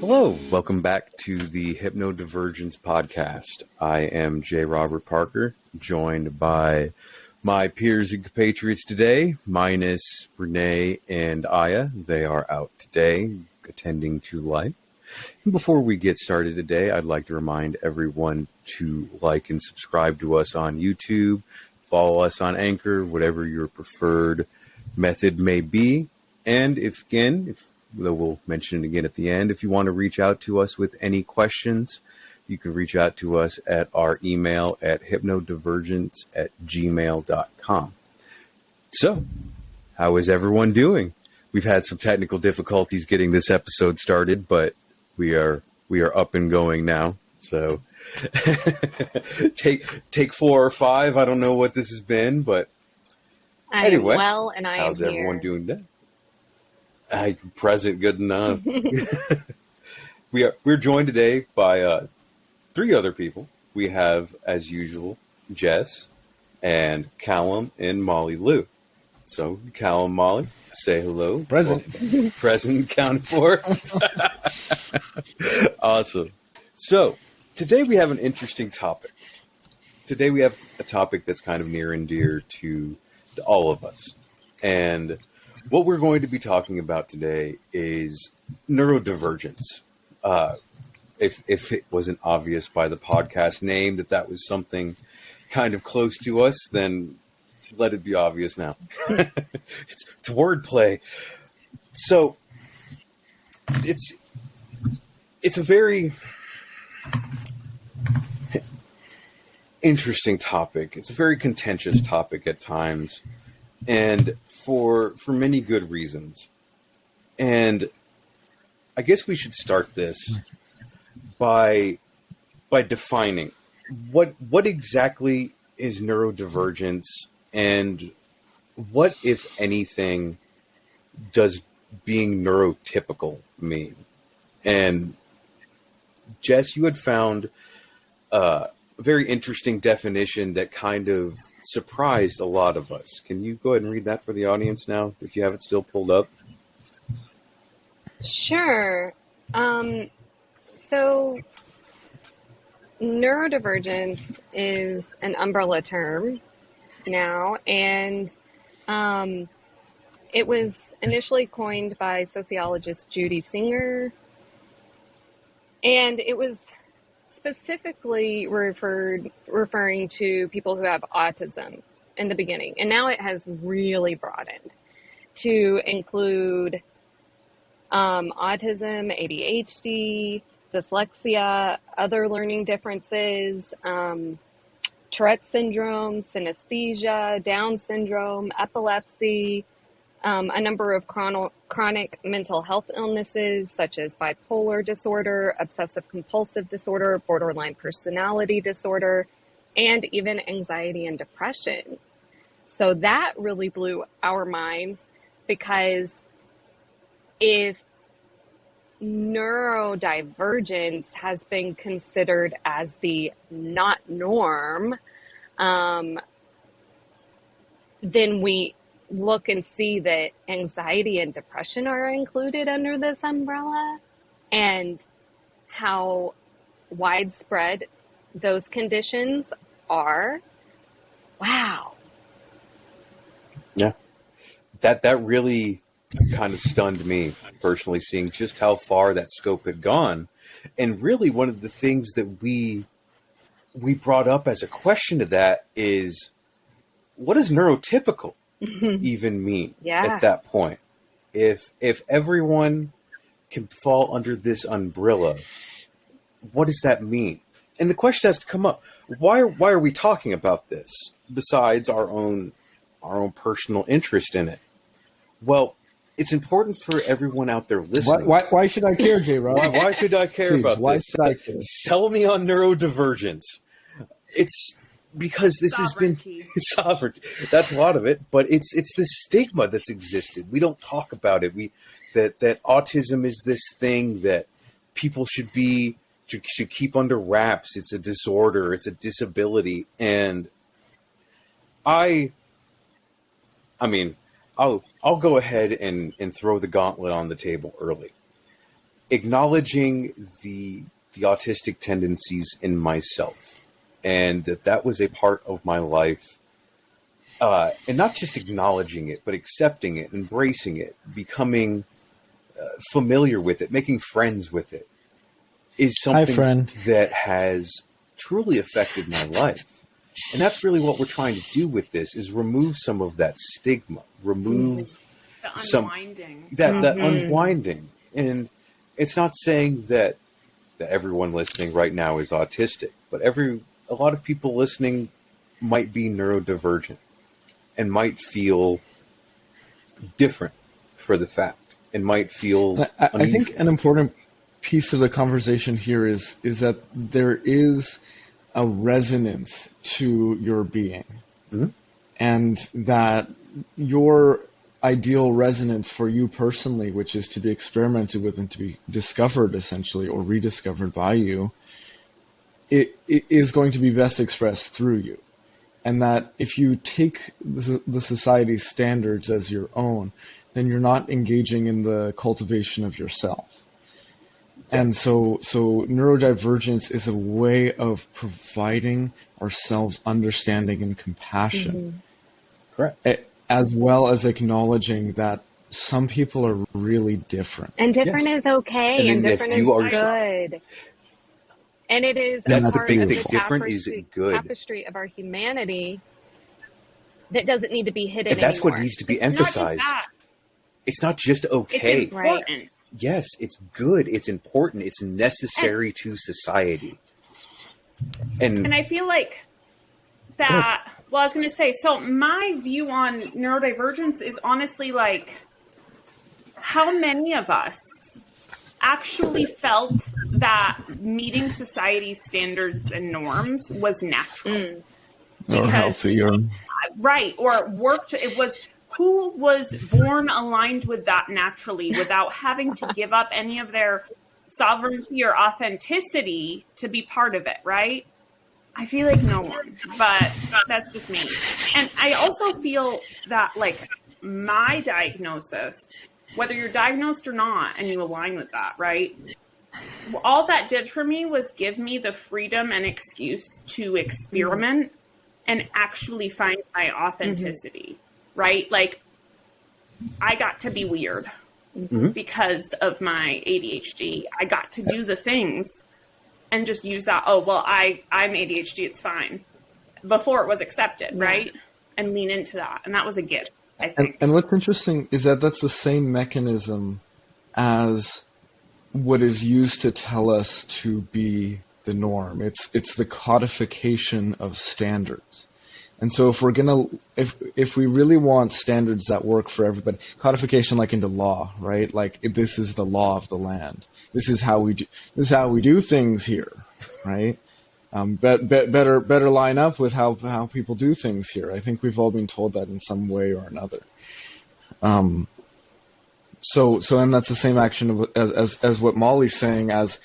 Hello, welcome back to the HypnoDivergence podcast. I am J. Robert Parker, joined by my peers and compatriots today, minus Renee and Aya. They are out today, attending to life. And before we get started today, I'd like to remind everyone to like and subscribe to us on YouTube, follow us on Anchor, whatever your preferred method may be. And if we'll mention it again at the end, if you want to reach out to us with any questions, you can reach out to us at our email at hypnodivergence@gmail.com. So, how is everyone doing? We've had some technical difficulties getting this episode started, but we are up and going now. So take 4 or 5. I don't know what this has been, but anyway, I'm well, and how's am everyone here. doing today? Present, good enough. We're joined today by 3 other people. We have, as usual, Jes and Callum and Molli Lou. So, Callum, Molli, say hello. Present. Well, present, counted for. Awesome. So, today we have an interesting topic. Today we have a topic that's kind of near and dear to all of us. And what we're going to be talking about today is neurodivergence. If it wasn't obvious by the podcast name that was something kind of close to us, then let it be obvious now. It's wordplay. So it's a very interesting topic. It's a very contentious topic at times, and for many good reasons. And I guess we should start this by defining what exactly is neurodivergence, and what, if anything, does being neurotypical mean? And Jes, you had found a very interesting definition that kind of surprised a lot of us. Can you go ahead and read that for the audience now, if you have it still pulled up? Sure. So neurodivergence is an umbrella term now, and it was initially coined by sociologist Judy Singer, and it was specifically referring to people who have autism in the beginning, and now it has really broadened to include autism, ADHD, dyslexia, other learning differences, Tourette syndrome, synesthesia, Down syndrome, epilepsy, a number of chronic mental health illnesses such as bipolar disorder, obsessive compulsive disorder, borderline personality disorder, and even anxiety and depression. So that really blew our minds, because if neurodivergence has been considered as the not norm, then we look and see that anxiety and depression are included under this umbrella, and how widespread those conditions are. Wow. Yeah. That really kind of stunned me personally, seeing just how far that scope had gone. And really, one of the things that we brought up as a question to that is, what does neurotypical even mean at that point? If everyone can fall under this umbrella, what does that mean? And the question has to come up: why are we talking about this besides our own personal interest in it? Well, it's important for everyone out there listening. Why should I care, J. Rob? Why should I care about why this? Should I care? Sell me on neurodivergence. It's because this Sovereignty. has been sovereignty. That's a lot of it, but it's this stigma that's existed. We don't talk about it. That autism is this thing that people should keep under wraps. It's a disorder. It's a disability, and I mean, I'll go ahead and throw the gauntlet on the table early. acknowledging the autistic tendencies in myself, and that was a part of my life, and not just acknowledging it, but accepting it, embracing it, becoming familiar with it, making friends with it, is something that has truly affected my life. And that's really what we're trying to do with this, is remove some of that stigma, remove the unwinding. That unwinding. And it's not saying that everyone listening right now is autistic, but a lot of people listening might be neurodivergent and might feel different for the fact, and might feel I think an important piece of the conversation here is that there is a resonance to your being, and that your ideal resonance for you personally, which is to be experimented with and to be discovered essentially, or rediscovered by you, it is going to be best expressed through you. And that if you take the society's standards as your own, then you're not engaging in the cultivation of yourself. And so neurodivergence is a way of providing ourselves understanding and compassion. Correct. As well as acknowledging that some people are really different. And different is okay, and different is good. And it is that's a part the big of thing. the Different is good. Tapestry of our humanity that doesn't need to be hidden and that's anymore. What needs to be emphasized. It's not just okay. It's important. Right. Yes, it's good. It's important. It's necessary to society. And I feel like that, well, I was going to say, so my view on neurodivergence is honestly like, how many of us actually felt that meeting society's standards and norms was natural? Or healthy, or right, or worked. It was who was born aligned with that naturally, without having to give up any of their sovereignty or authenticity to be part of it, right? I feel like no one, but that's just me. And I also feel that, like, my diagnosis, whether you're diagnosed or not, and you align with that, right? All that did for me was give me the freedom and excuse to experiment and actually find my authenticity, right? Like, I got to be weird because of my ADHD. I got to do the things and just use that, oh, well, I'm ADHD, it's fine. Before it was accepted, right? And lean into that. And that was a gift, I think. And what's interesting is that that's the same mechanism as what is used to tell us to be the norm. It's the codification of standards. And so if we're gonna, if we really want standards that work for everybody, codification like into law, right? Like, this is the law of the land. This is how we do things here, right? Better line up with how people do things here. I think we've all been told that in some way or another. And that's the same action as what Molly's saying, as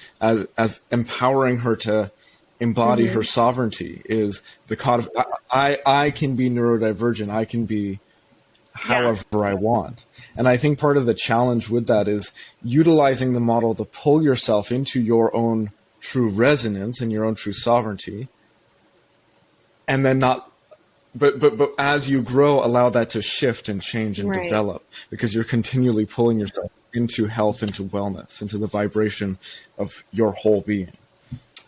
empowering her to embody her sovereignty, is the I can be neurodivergent. I can be however I want. And I think part of the challenge with that is utilizing the model to pull yourself into your own true resonance and your own true sovereignty. And then but as you grow, allow that to shift and change and develop, because you're continually pulling yourself into health, into wellness, into the vibration of your whole being.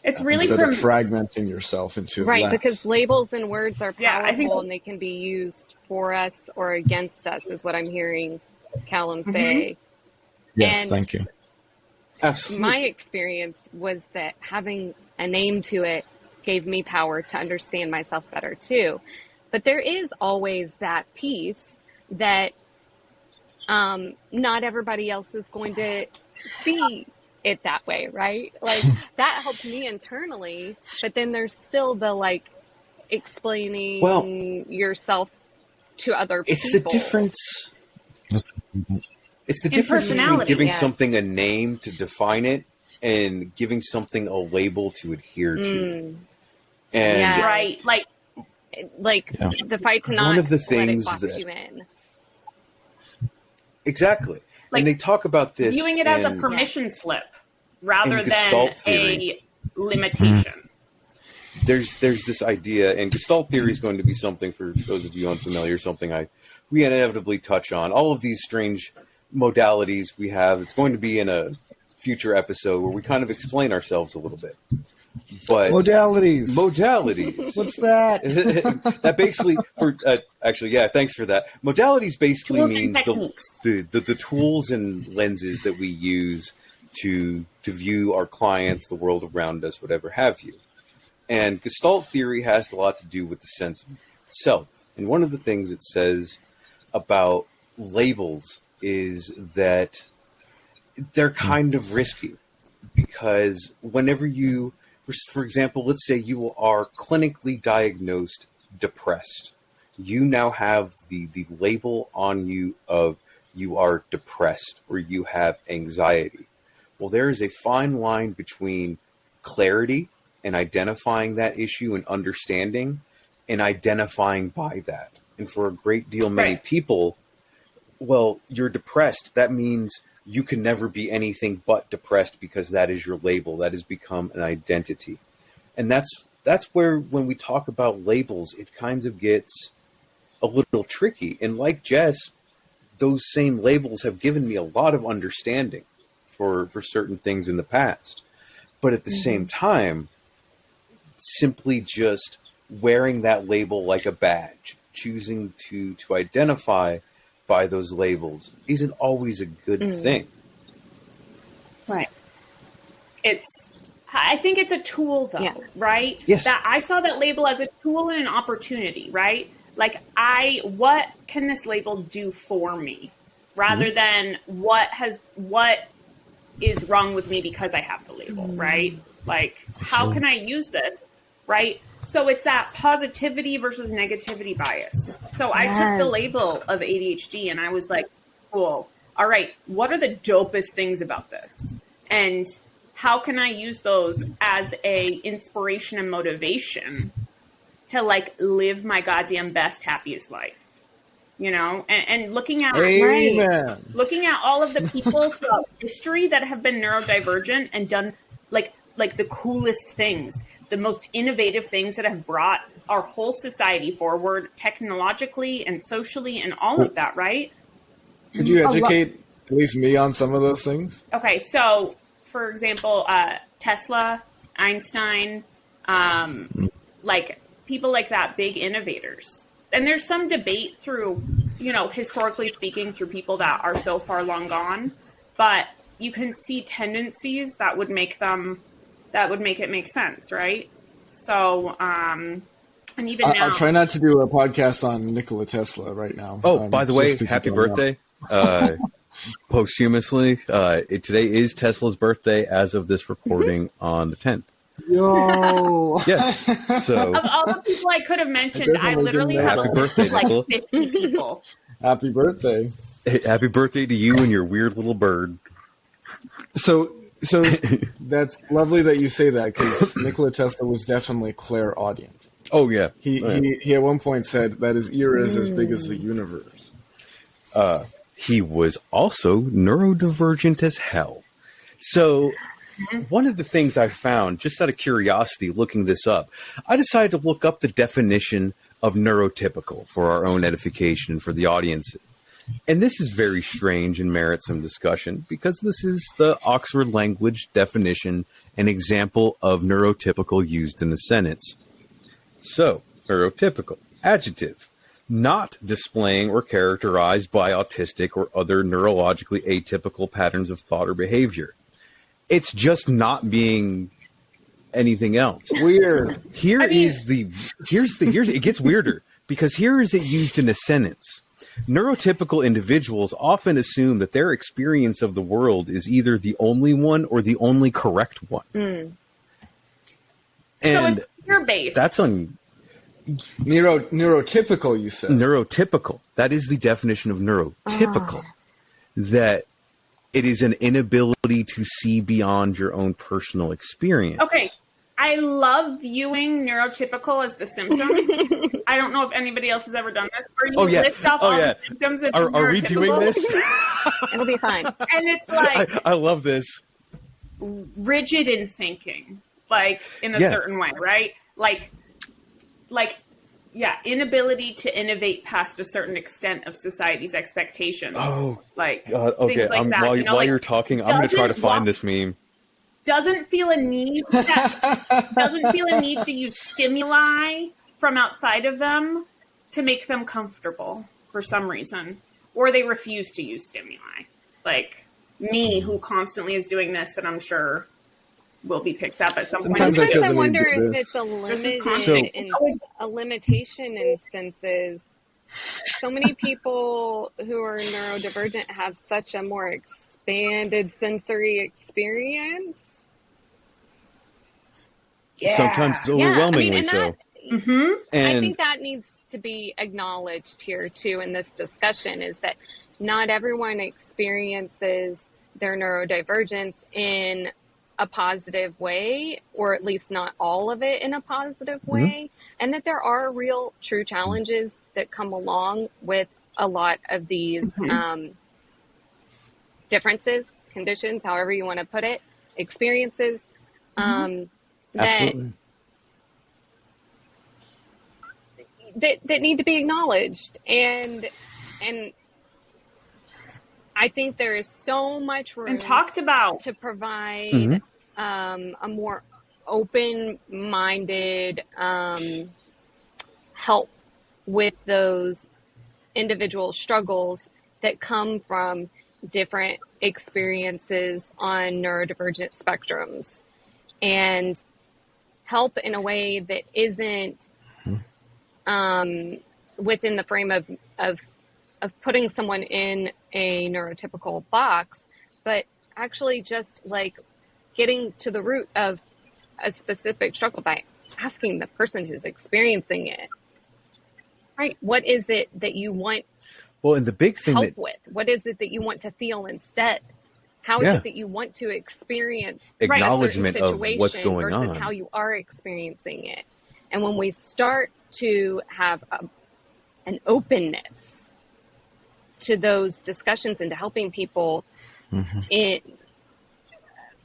It's really instead of fragmenting yourself into less. Because labels and words are powerful, and they can be used for us or against us, is what I'm hearing Callum say. Yes, and thank you. Absolutely. My experience was that having a name to it gave me power to understand myself better too. But there is always that piece that not everybody else is going to see it that way, right? Like, that helped me internally, but then there's still the, like, explaining yourself to other people. It's the difference. It's the difference between giving something a name to define it and giving something a label to adhere to. And right, like the fight to not one of the let things it box that you in. Exactly. like and they talk about this viewing it as a permission slip rather than Gestalt theory. a limitation. There's this idea, and Gestalt theory is going to be something, for those of you unfamiliar, something we inevitably touch on. All of these strange modalities we have, it's going to be in a future episode where we kind of explain ourselves a little bit. But Modalities. What's that? That basically, actually, yeah, thanks for that. Modalities basically Tools and means techniques. the tools and lenses that we use to view our clients, the world around us, whatever have you. And Gestalt theory has a lot to do with the sense of self. And one of the things it says about labels is that they're kind of risky, because whenever you, for example, let's say you are clinically diagnosed depressed, you now have the label on you of you are depressed or you have anxiety. Well, there is a fine line between clarity and identifying that issue and understanding and identifying by that. And for a great deal, many people, well, you're depressed. That means you can never be anything but depressed because that is your label. That has become an identity. And that's where, when we talk about labels, it kind of gets a little tricky. And like Jes, those same labels have given me a lot of understanding for certain things in the past. But at the same time, simply just wearing that label like a badge, choosing to identify by those labels, isn't always a good thing. Right. I think it's a tool, though, right? Yes. That I saw that label as a tool and an opportunity, right? Like, what can this label do for me, rather than what is wrong with me because I have the label, right? Like, how can I use this, right? So it's that positivity versus negativity bias. So I took the label of ADHD and I was like, cool. All right, what are the dopest things about this? And how can I use those as a inspiration and motivation to, like, live my goddamn best, happiest life? You know, and looking at looking at all of the people throughout history that have been neurodivergent and done like the coolest things, the most innovative things that have brought our whole society forward technologically and socially and all of that, right? Could you educate at least me on some of those things? Okay, so for example, Tesla, Einstein, like people like that, big innovators. And there's some debate through, you know, historically speaking, through people that are so far long gone, but you can see tendencies that would make it make sense, right? So, and even now, Uh, I'll try not to do a podcast on Nikola Tesla right now. Oh, by the way, just 'cause happy you don't birthday. Posthumously, today is Tesla's birthday as of this recording on the 10th. Yo. Yes. So of all the people I could have mentioned, I literally didn't have a Happy list birthday, of like Nicole. 50 people. Happy birthday. happy birthday to you and your weird little bird. So that's lovely that you say that, because Nikola Tesla was definitely clairaudient. Oh yeah. He at one point said that his ear is as big as the universe. He was also neurodivergent as hell. So one of the things I found, just out of curiosity, looking this up, I decided to look up the definition of neurotypical for our own edification, for the audience. And this is very strange and merits some discussion, because this is the Oxford language definition, an example of neurotypical used in the sentence. So, neurotypical, adjective, not displaying or characterized by autistic or other neurologically atypical patterns of thought or behavior. It's just not being anything else. Weird. Here's it gets weirder, because here is it used in a sentence. Neurotypical individuals often assume that their experience of the world is either the only one or the only correct one. And So it's fear-based. that's on Neurotypical, you said. neurotypical. That is the definition of neurotypical. That it is an inability to see beyond your own personal experience. Okay. I love viewing neurotypical as the symptoms. I don't know if anybody else has ever done this, where you list off all the symptoms of Are we doing this? It'll be fine. And it's like I love this. rigid in thinking, like in a certain way, right? Like, inability to innovate past a certain extent of society's expectations. Oh, like God. Okay, things like that. while you're talking, I'm going to try to find this meme. Doesn't feel a need to use stimuli from outside of them to make them comfortable for some reason, or they refuse to use stimuli. Like me, who constantly is doing this, that I'm sure will be picked up at some point. Sometimes I wonder if it's a limitation in senses. So many people who are neurodivergent have such a more expanded sensory experience. Sometimes overwhelmingly so. Mm-hmm. And I think that needs to be acknowledged here too in this discussion, is that not everyone experiences their neurodivergence in a positive way, or at least not all of it in a positive way, and that there are real true challenges that come along with a lot of these differences, conditions, however you want to put it, experiences. That need to be acknowledged, and I think there is so much room and talked about to provide a more open-minded help with those individual struggles that come from different experiences on neurodivergent spectrums, and help in a way that isn't within the frame of putting someone in a neurotypical box, but actually just like getting to the root of a specific struggle by asking the person who's experiencing it, right? What is it that you want and the big thing help with? What is it that you want to feel instead? How is it that you want to experience acknowledgement a certain situation of what's going versus on, how you are experiencing it? And when we start to have an openness to those discussions and to helping people in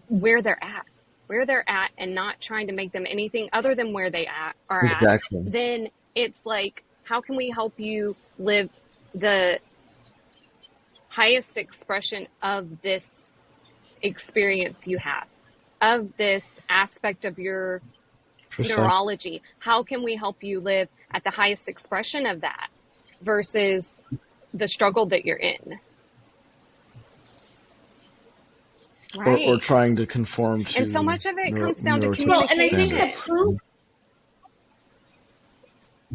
where they're at, and not trying to make them anything other than where they are at, then it's like, how can we help you live the highest expression of this experience you have, of this aspect of your neurology? How can we help you live at the highest expression of that versus the struggle that you're in? Right. Or trying to conform to. And so much of it comes down to communication. Well, and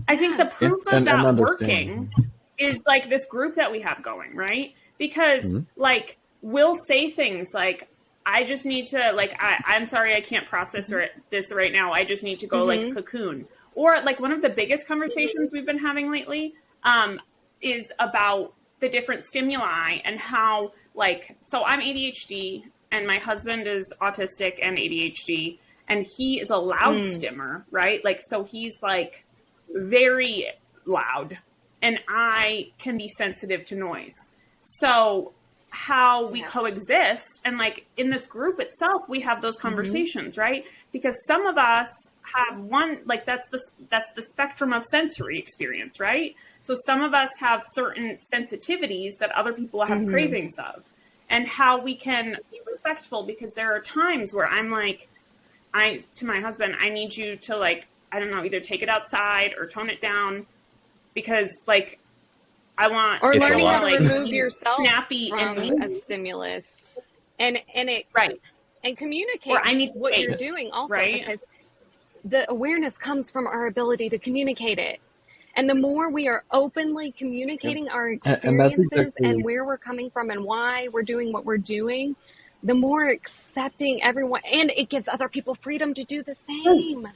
I think the proof of that working is like this group that we have going, right? Because like we'll say things like, I just need to, like, I'm sorry, I can't process this right now. I just need to go like cocoon. Or like one of the biggest conversations we've been having lately is about the different stimuli and how, like, so I'm ADHD and my husband is autistic and ADHD, and he is a loud stimmer, right? Like, so he's like very loud and I can be sensitive to noise. So how we coexist, and like in this group itself, we have those conversations, right? Because some of us have one, like that's the spectrum of sensory experience, right? So some of us have certain sensitivities that other people have cravings of, and how we can be respectful, because there are times where I'm like, to my husband, I need you to, like, I don't know, either take it outside or tone it down, because like I want, or learning how to like, remove yourself snappy from and a stimulus, and communicate or I need what you're doing also, right? because the awareness comes from our ability to communicate it. And the more we are openly communicating our experiences and where we're coming from and why we're doing what we're doing, the more accepting everyone, and it gives other people freedom to do the same.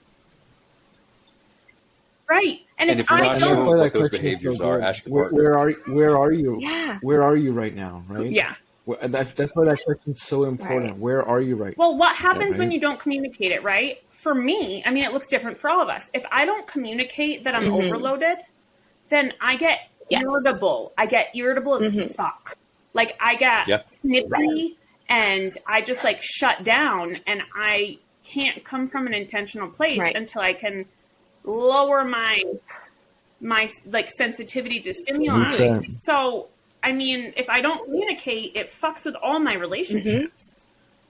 Right. And if you're not sure what those behaviors are, ask your partner. Where are you? Yeah. Where are you right now? Right. Yeah. And that's why that question's so important. Right. Where are you right Well, what happens Okay. when you don't communicate it, right? For me, I mean, it looks different for all of us. If I don't communicate that I'm overloaded, then I get irritable. I get irritable as fuck. Like, I get snippy and I just like shut down, and I can't come from an intentional place until I can lower my like sensitivity to stimuli. So, I mean, if I don't communicate, it fucks with all my relationships.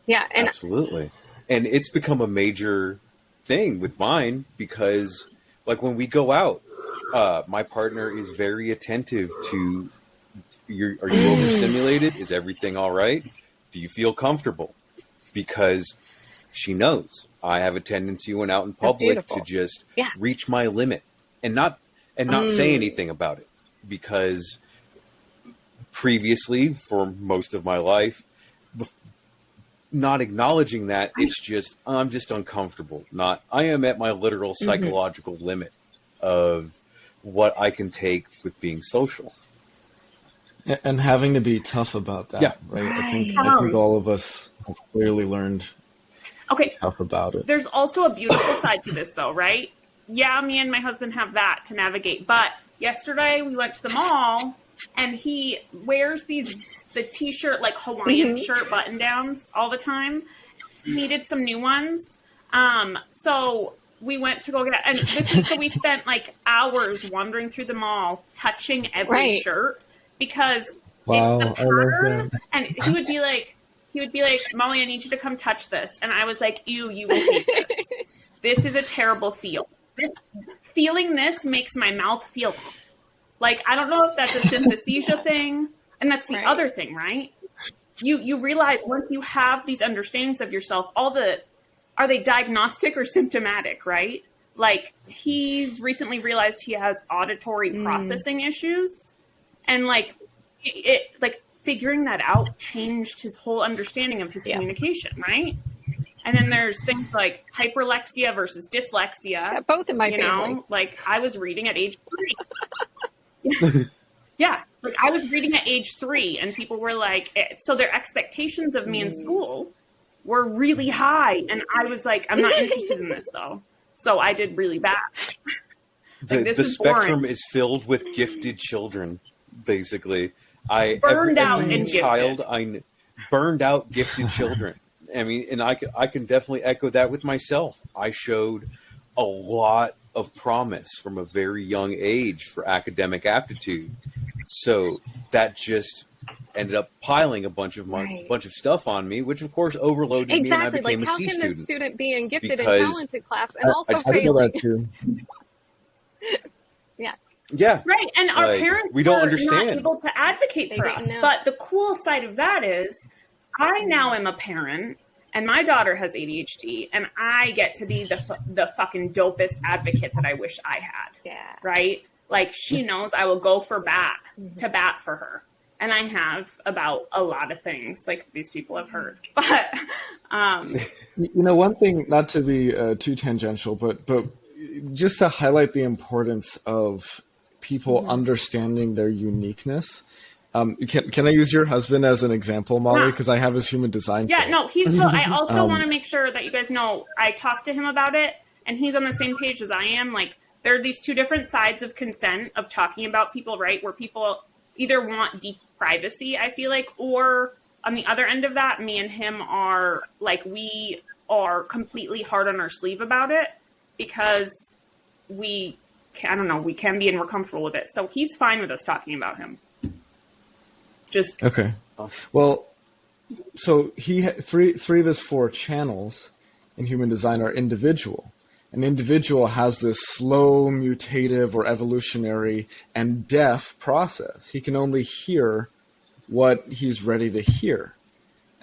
Yeah. And Absolutely. And it's become a major thing with mine because, like, when we go out, my partner is very attentive to, are you overstimulated? Is everything all right? Do you feel comfortable? Because she knows I have a tendency when out in public to just reach my limit and not say anything about it, because previously, for most of my life, not acknowledging that, it's just, I'm just uncomfortable. I am at my literal psychological limit of what I can take with being social. And having to be tough about that, right? I think all of us have clearly learned to be tough about it. There's also a beautiful side to this, though, right? Yeah, me and my husband have that to navigate. But yesterday we went to the mall, and he wears the t-shirt, like Hawaiian shirt button downs all the time. He needed some new ones. So we went to go get it. And so we spent like hours wandering through the mall, touching every shirt, because it's the pattern. And he would be like, Molly, I need you to come touch this. And I was like, ew, you will hate this. This is a terrible feel. Feeling this makes my mouth feel like, I don't know if that's a synesthesia thing. And that's the other thing, right? You realize once you have these understandings of yourself, are they diagnostic or symptomatic, right? Like, he's recently realized he has auditory processing issues, and like figuring that out changed his whole understanding of his communication, right? And then there's things like hyperlexia versus dyslexia. Yeah, both in my family. Like, I was reading at age 3. Like I was reading at age 3, and people were like, so their expectations of me in school were really high. And I was like, I'm not interested in this though. So I did really bad. The spectrum is filled with gifted children, basically. Burned out gifted children. I mean, and I can definitely echo that with myself. I showed a lot of promise from a very young age for academic aptitude. So that just ended up piling a bunch of stuff on me, which of course overloaded me, and I became a C student. How can a student be in gifted and talented class and also failing? I know that too. Yeah. Right. And our parents we don't were understand. not able to advocate for us. But the cool side of that is I now am a parent, and my daughter has ADHD, and I get to be the fucking dopest advocate that I wish I had. Yeah. Right? Like, she knows I will go to bat for her. And I have about a lot of things, like these people have heard. But one thing, not to be too tangential, but just to highlight the importance of people understanding their uniqueness. Can I use your husband as an example, Molly? Because I have his human design. Yeah, no, he's. I also want to make sure that you guys know I talked to him about it, and he's on the same page as I am. Like, there are these two different sides of consent of talking about people, right? Where people either want deep privacy, I feel like, or on the other end of that, me and him are like, we are completely hard on our sleeve about it because we can be, and we're comfortable with it. So he's fine with us talking about him. Just okay. Well, so he three of his 4 channels in human design are individual. An individual has this slow, mutative, or evolutionary and deaf process. He can only hear what he's ready to hear.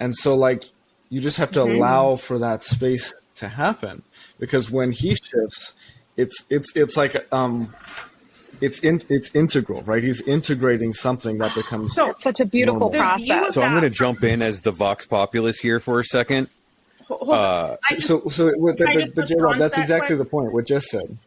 And so, like, you just have to allow for that space to happen, because when he shifts, it's like it's integral, right? He's integrating something that becomes it's such a beautiful process. So I'm going to jump in as the Vox Populus here for a second. But J-Rob, that's exactly the point, what Jess said.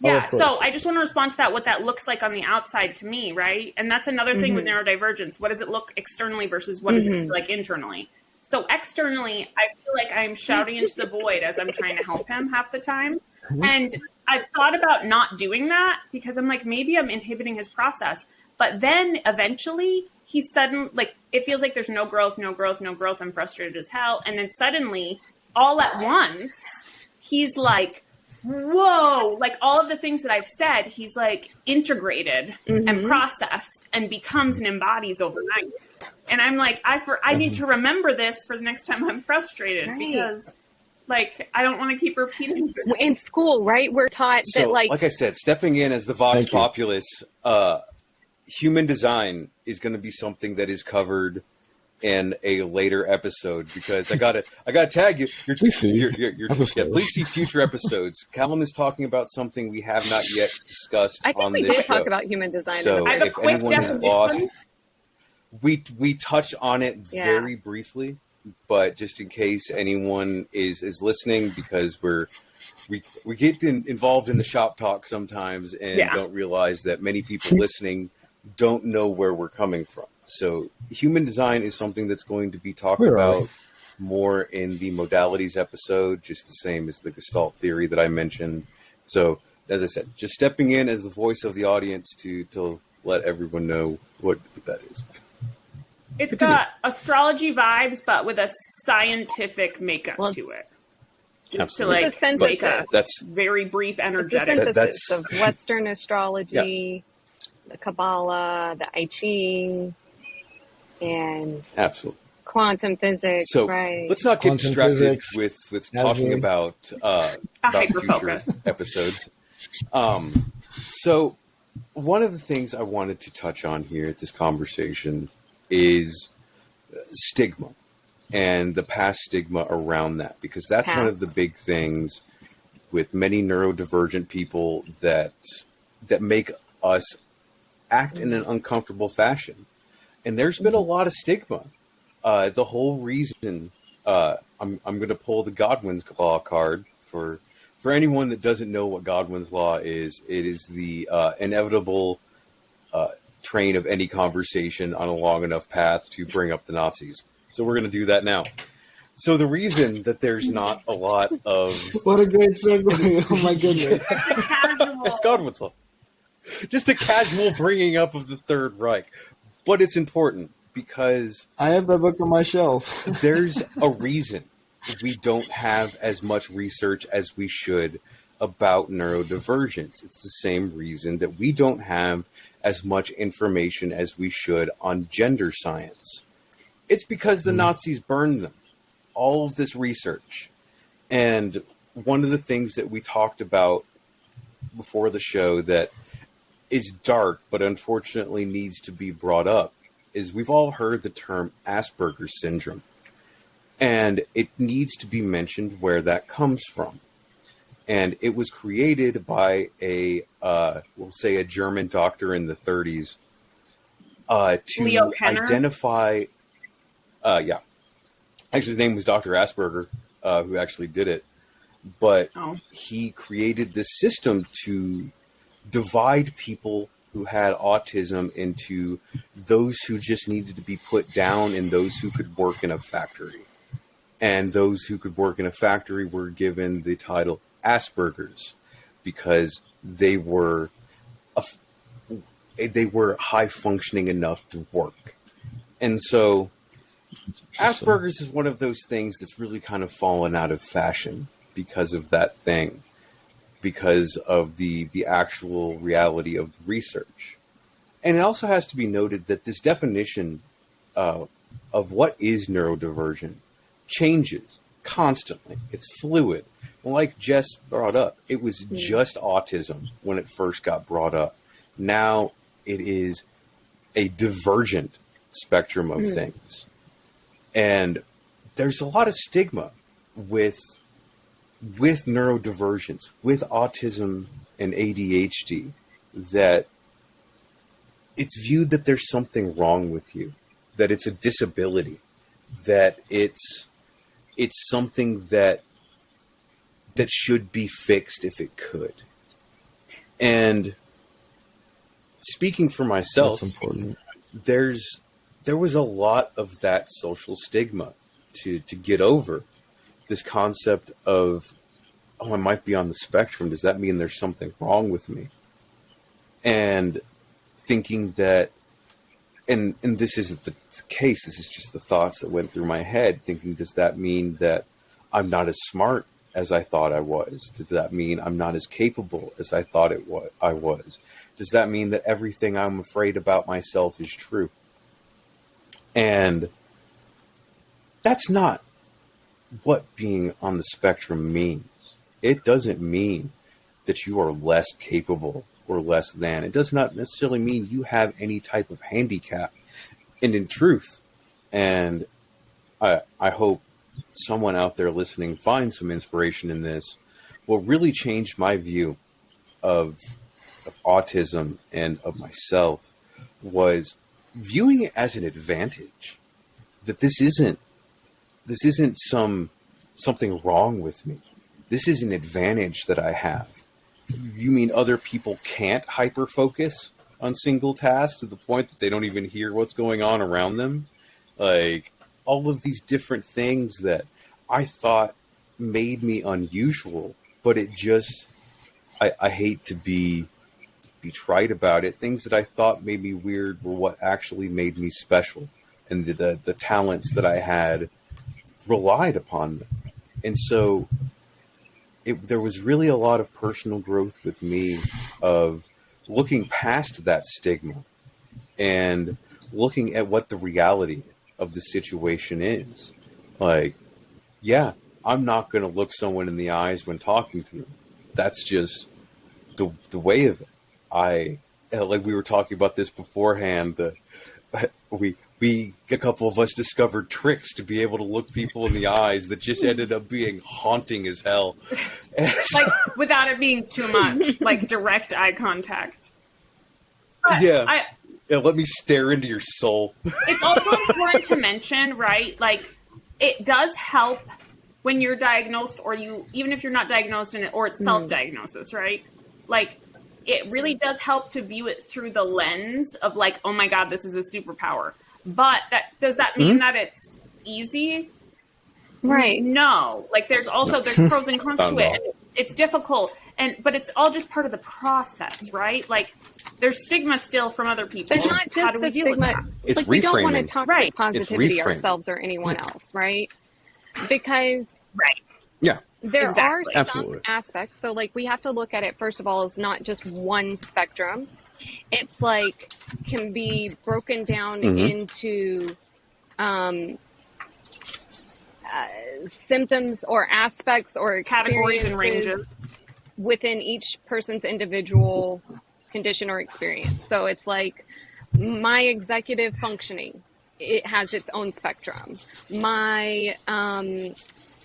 Yeah, of so course. I just want to respond to that, what that looks like on the outside to me, right? And that's another thing with neurodivergence. What does it look externally versus what does it look like internally? So externally, I feel like I'm shouting into the void as I'm trying to help him half the time. And I've thought about not doing that because I'm like, maybe I'm inhibiting his process. But then eventually he suddenly, like, it feels like there's no growth, no growth, no growth. I'm frustrated as hell. And then suddenly, all at once, he's like, whoa, like all of the things that I've said, he's like integrated and processed and becomes and embodies overnight. And I'm like, I need to remember this for the next time I'm frustrated because like, I don't want to keep repeating this. In school, right? We're taught that like I said, stepping in as the Vox Thank you. Populus, human design is going to be something that is covered in a later episode because I gotta tag you. Please see Please see future episodes. Callum is talking about something we have not yet discussed. I think on we this did show. talk about human design. So I have a if quick anyone has definition. lost, we touch on it very briefly, but just in case anyone is listening, because we get involved in the shop talk sometimes and don't realize that many people listening don't know where we're coming from. So human design is something that's going to be talked about more in the modalities episode, just the same as the Gestalt theory that I mentioned. So as I said, just stepping in as the voice of the audience to let everyone know what that is. It's got astrology vibes, but with a scientific makeup to it. Just to like make that's very brief, energetic. It's a synthesis of Western astrology, the Kabbalah, the I Ching, and quantum physics. So let's not get distracted with talking about future episodes. So one of the things I wanted to touch on here at this conversation is stigma and the past stigma around that, because that's one of the big things with many neurodivergent people that make us act in an uncomfortable fashion. And there's been a lot of stigma. The whole reason I'm going to pull the Godwin's Law card for anyone that doesn't know what Godwin's Law is. It is the inevitable train of any conversation on a long enough path to bring up the Nazis. So we're going to do that now. So the reason that there's not a lot of... What a great segue. Oh my goodness. That's Godwin's Law. Just a casual bringing up of the Third Reich. But it's important because... I have that book on my shelf. There's a reason we don't have as much research as we should about neurodivergence. It's the same reason that we don't have as much information as we should on gender science. It's because the Nazis burned them. All of this research. And one of the things that we talked about before the show that is dark, but unfortunately needs to be brought up, is we've all heard the term Asperger's syndrome. And it needs to be mentioned where that comes from. And it was created by we'll say a German doctor in the 30s to identify, actually his name was Dr. Asperger, who actually did it. But he created this system to divide people who had autism into those who just needed to be put down and those who could work in a factory. And those who could work in a factory were given the title Asperger's because they were high functioning enough to work. And so Asperger's is one of those things that's really kind of fallen out of fashion because of that thing, because of the actual reality of the research. And it also has to be noted that this definition of what is neurodivergent changes constantly. It's fluid. And like Jes brought up, it was just autism when it first got brought up. Now it is a divergent spectrum of things. And there's a lot of stigma with neurodivergence, with autism and ADHD, that it's viewed that there's something wrong with you, that it's a disability, that it's something that should be fixed if it could. And speaking for myself, That's important. there was a lot of that social stigma to get over. This concept of, oh, I might be on the spectrum. Does that mean there's something wrong with me? And thinking that, and this isn't the case, this is just the thoughts that went through my head, thinking, does that mean that I'm not as smart as I thought I was? Does that mean I'm not as capable as I thought I was? Does that mean that everything I'm afraid about myself is true? And that's not what being on the spectrum means. It doesn't mean that you are less capable or less than. It does not necessarily mean you have any type of handicap. And in truth, and I hope someone out there listening finds some inspiration in this, what really changed my view of autism and of myself was viewing it as an advantage. That this isn't something wrong with me. This is an advantage that I have. You mean other people can't hyper focus on single tasks to the point that they don't even hear what's going on around them? Like, all of these different things that I thought made me unusual, but it just, I hate to be trite about it. Things that I thought made me weird were what actually made me special. And the talents that I had relied upon them. And so there was really a lot of personal growth with me of looking past that stigma and looking at what the reality of the situation is. Like, yeah, I'm not going to look someone in the eyes when talking to them. That's just the way of it. Like we were talking about this beforehand, a couple of us discovered tricks to be able to look people in the eyes that just ended up being haunting as hell. Like, without it being too much, like direct eye contact. Yeah, let me stare into your soul. It's also important to mention, right? Like, it does help when you're diagnosed, or even if you're not diagnosed in it, or it's self-diagnosis, right? Like, it really does help to view it through the lens of like, oh my God, this is a superpower. But does that mean that it's easy? Right. No. Like, there's pros and cons to it. And it's difficult, but it's all just part of the process, right? Like, there's stigma still from other people. But not just the stigma. It's like, reframing. we don't want to talk Right. positivity ourselves or anyone else, right? Because Yeah. there are some Absolutely. aspects. So, like, we have to look at it, first of all, as not just one spectrum. It's like, can be broken down into symptoms or aspects or Categories and ranges within each person's individual condition or experience. So it's like, my executive functioning, it has its own spectrum. My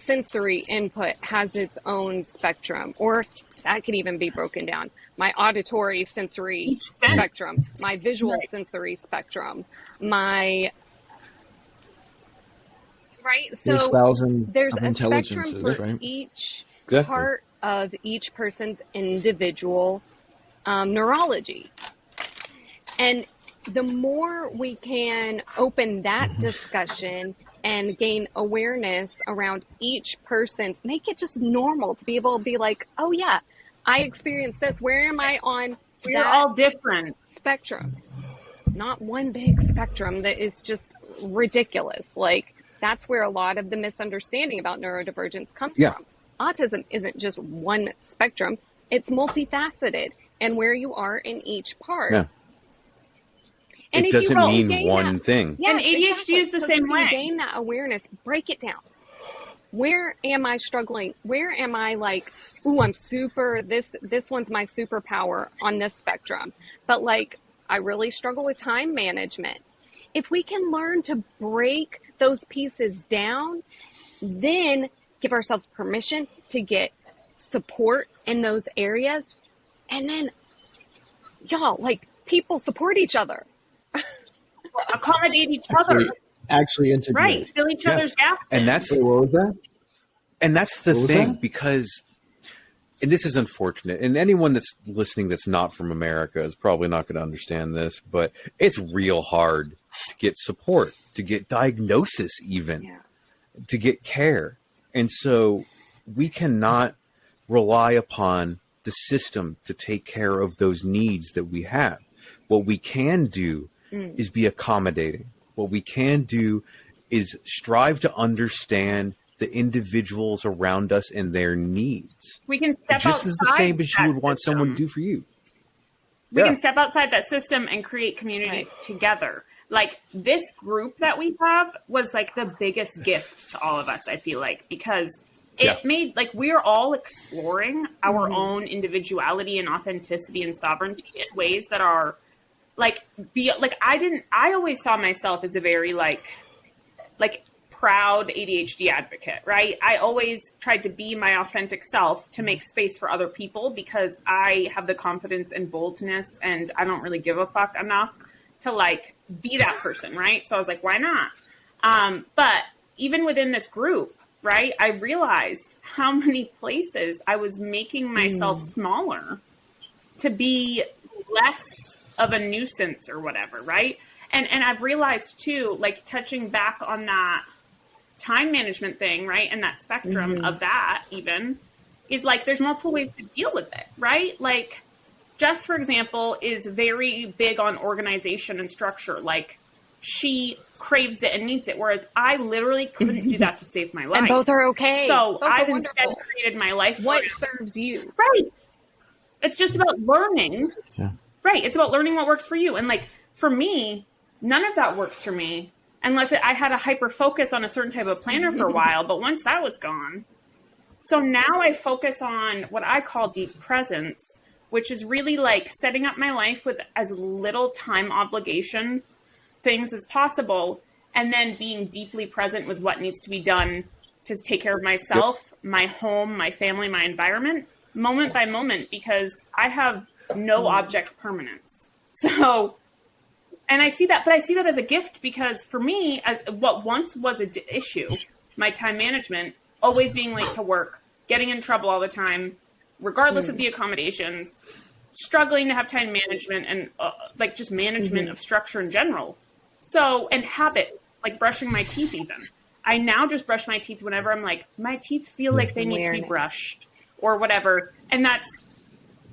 sensory input has its own spectrum, or that could even be broken down. My auditory sensory spectrum, my visual sensory spectrum, my So there's a spectrum for each part of each person's individual neurology. And the more we can open that discussion and gain awareness around each person's, make it just normal to be able to be like, oh yeah, I experienced this. Where am I on We're all different spectrum? Not one big spectrum that is just ridiculous. Like, that's where a lot of the misunderstanding about neurodivergence comes from. Autism isn't just one spectrum. It's multifaceted, and where you are in each part. Yeah. And it doesn't mean one thing. Yeah, and ADHD is the same way. Gain that awareness, break it down. Where am I struggling? Where am I like, ooh, I'm super, this one's my superpower on this spectrum. But like, I really struggle with time management. If we can learn to break those pieces down, then give ourselves permission to get support in those areas. And then, y'all, like, people support each other. Accommodate each other. Actually integrate. Right. Fill each other's gaps. And that's Wait, what was that? And that's the thing, because and this is unfortunate, and anyone that's listening that's not from America is probably not going to understand this, but it's real hard to get support, to get diagnosis even, to get care. And so we cannot rely upon the system to take care of those needs that we have. What we can do is be accommodating. What we can do is strive to understand the individuals around us and their needs. We can step just as the same as you would want system. someone to do for you. We can step outside that system and create community together. Like this group that we have was like the biggest gift to all of us, I feel like, because it made like we are all exploring our own individuality and authenticity and sovereignty in ways that are like I always saw myself as a very like proud ADHD advocate, right? I always tried to be my authentic self to make space for other people because I have the confidence and boldness and I don't really give a fuck enough to like be that person, right? So I was like, why not? But even within this group, right, I realized how many places I was making myself smaller to be less of a nuisance or whatever, right? And I've realized too, like touching back on that time management thing, right? And that spectrum of that even is like, there's multiple ways to deal with it, right? Like Jess, for example, is very big on organization and structure. Like she craves it and needs it. Whereas I literally couldn't do that to save my life. And both are okay. So both I've instead created my life. What serves you? Right. It's just about learning. Yeah. Right. It's about learning what works for you. And like, for me, none of that works for me unless I had a hyper focus on a certain type of planner for a while. But once that was gone, so now I focus on what I call deep presence, which is really like setting up my life with as little time obligation things as possible, and then being deeply present with what needs to be done to take care of myself, my home, my family, my environment, moment by moment, because I have no object permanence. So, and I see that, but I see that as a gift because for me, as what once was an issue, my time management, always being late to work, getting in trouble all the time, regardless of the accommodations, struggling to have time management and like just management of structure in general. So, and habit, like brushing my teeth even. I now just brush my teeth whenever I'm like, my teeth feel like they need to be brushed or whatever. And that's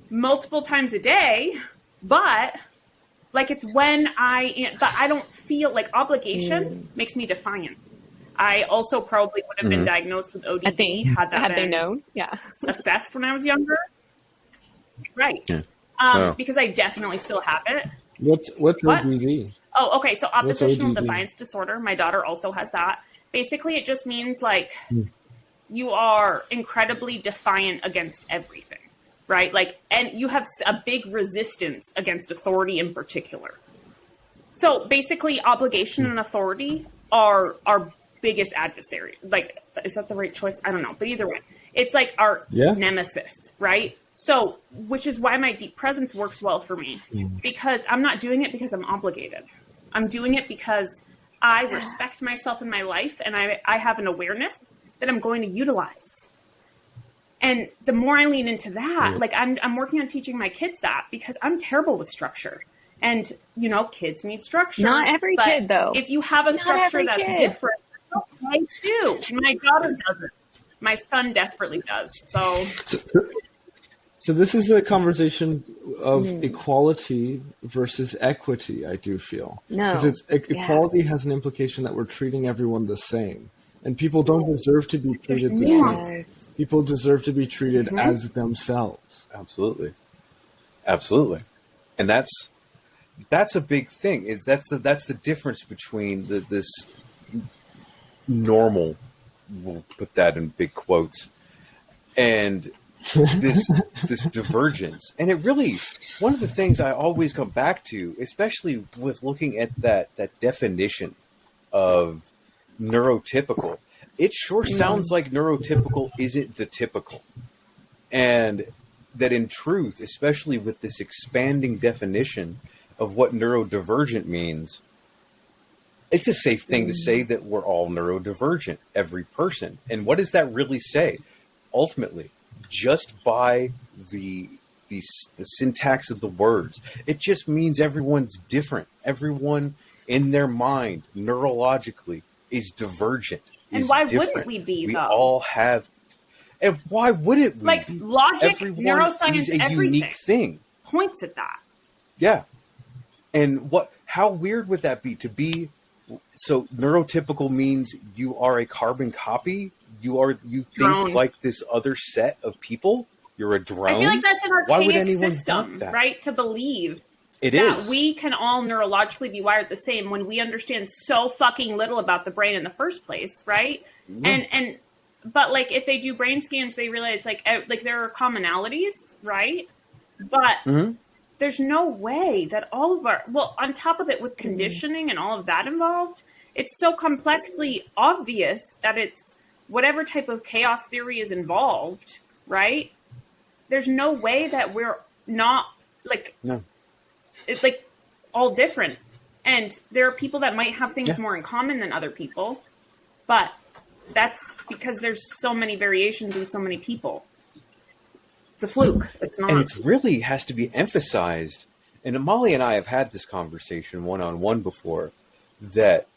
multiple times a day, but like it's when but I don't feel like obligation makes me defiant. I also probably would have been diagnosed with ODD had they known, assessed when I was younger. Right. Yeah. Because I definitely still have it. What's ODD? Oh, okay. So oppositional defiance disorder. My daughter also has that. Basically, it just means like you are incredibly defiant against everything, right? Like, and you have a big resistance against authority in particular. So basically, obligation and authority are our biggest adversary. Like, is that the right choice? I don't know. But either way, it's like our nemesis, right? So, which is why my deep presence works well for me, because I'm not doing it because I'm obligated. I'm doing it because I respect myself in my life and I have an awareness that I'm going to utilize. And the more I lean into that, like I'm working on teaching my kids that because I'm terrible with structure. And, you know, kids need structure. Not every kid, though. If you have a structure that's different, I do. My daughter doesn't. My son desperately does. So this is a conversation of equality versus equity, I do feel. No. Because equality has an implication that we're treating everyone the same. And people don't deserve to be treated the same. People deserve to be treated as themselves. Absolutely. Absolutely. And that's a big thing. That's the difference between this normal, we'll put that in big quotes, and this divergence. And it really, one of the things I always come back to, especially with looking at that definition of neurotypical, it sure sounds like neurotypical isn't the typical. And that in truth, especially with this expanding definition of what neurodivergent means, it's a safe thing to say that we're all neurodivergent, every person. And what does that really say? Ultimately, just by the syntax of the words. It just means everyone's different. Everyone in their mind, neurologically, is divergent. And is why different. wouldn't we be, We though? all have. And why wouldn't we Like, be? logic, Everyone neuroscience, is a everything unique thing. points at that. Yeah. And how weird would that be to be? So neurotypical means you are a carbon copy. You think Drone. like this other set of people. You're a drone. I feel like that's an Why would archaic anyone system, want that? right? To believe It that is. we can all neurologically be wired the same when we understand so fucking little about the brain in the first place, right? Yeah. But like if they do brain scans, they realize like there are commonalities, right? But Mm-hmm. there's no way that all of our, well, on top of it with conditioning and all of that involved, it's so complexly obvious that it's whatever type of chaos theory is involved, right? There's no way that we're not like, No. it's like all different. And there are people that might have things Yeah. more in common than other people, but that's because there's so many variations in so many people. It's a fluke. It's not. And it really has to be emphasized. And Molly and I have had this conversation one-on-one before, that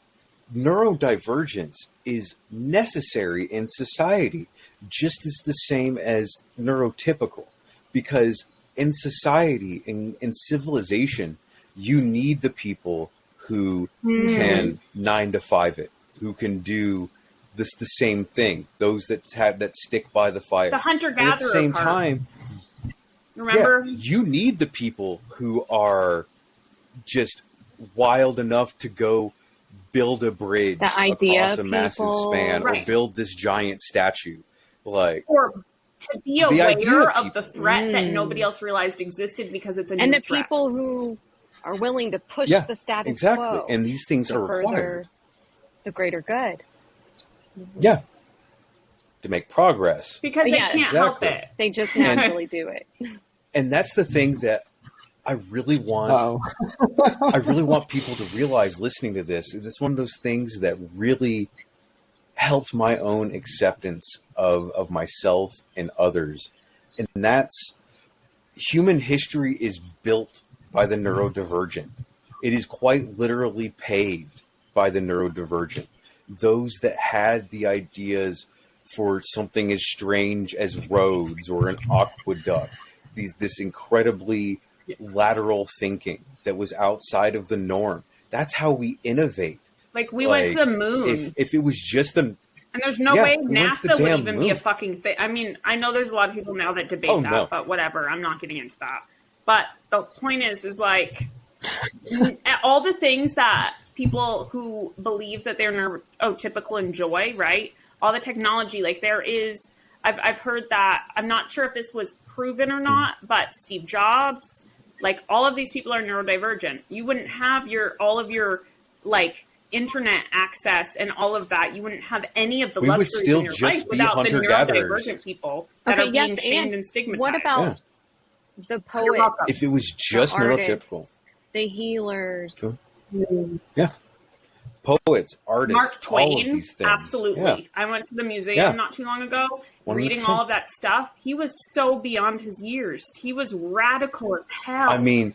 neurodivergence is necessary in society, just as the same as neurotypical. Because in society, in civilization, you need the people who can 9 to 5 it, who can do the same thing. Those that stick by the fire. The hunter-gatherer And at the same part. time, Remember? yeah, you need the people who are just wild enough to go build a bridge The idea across a massive people. span, Right. or build this giant statue. Like, Or to be The idea aware of of the threat that nobody else realized existed because it's a new And the threat. people who are willing to push yeah, the status exactly. quo And these things to are required. further the greater good. Yeah. To make progress. Because they Yeah, can't help exactly. it. They just And- naturally do it. And that's the thing that I really want. Oh. I really want people to realize listening to this. It's one of those things that really helped my own acceptance of myself and others. And that's, human history is built by the neurodivergent. It is quite literally paved by the neurodivergent. Those that had the ideas for something as strange as roads or an aqueduct, this incredibly lateral thinking that was outside of the norm. That's how we innovate. Like, we went to the moon. If it was just and there's no yeah, way we went to the NASA would damn even be a moon. fucking thing. I mean, I know there's a lot of people now that debate Oh, that, no. but whatever. I'm not getting into that. But the point is like, all the things that people who believe that they're neurotypical enjoy, right? All the technology, like there is, I've heard that, I'm not sure if this was proven or not, but Steve Jobs, like all of these people are neurodivergent. You wouldn't have all of your like internet access and all of that. You wouldn't have any of the We would luxuries still in your just life be without the hunter-gatherers. neurodivergent people that Okay, are yes, being shamed and and stigmatized. what about Yeah. the You're poets, welcome. if it was just artists. neurotypical. the healers? Sure. Yeah. Poets, artists, Mark all of Twain, these things. absolutely. Yeah. I went to the museum Yeah. not too long ago, 100%. reading all of that stuff. He was so beyond his years. He was radical as hell. I mean,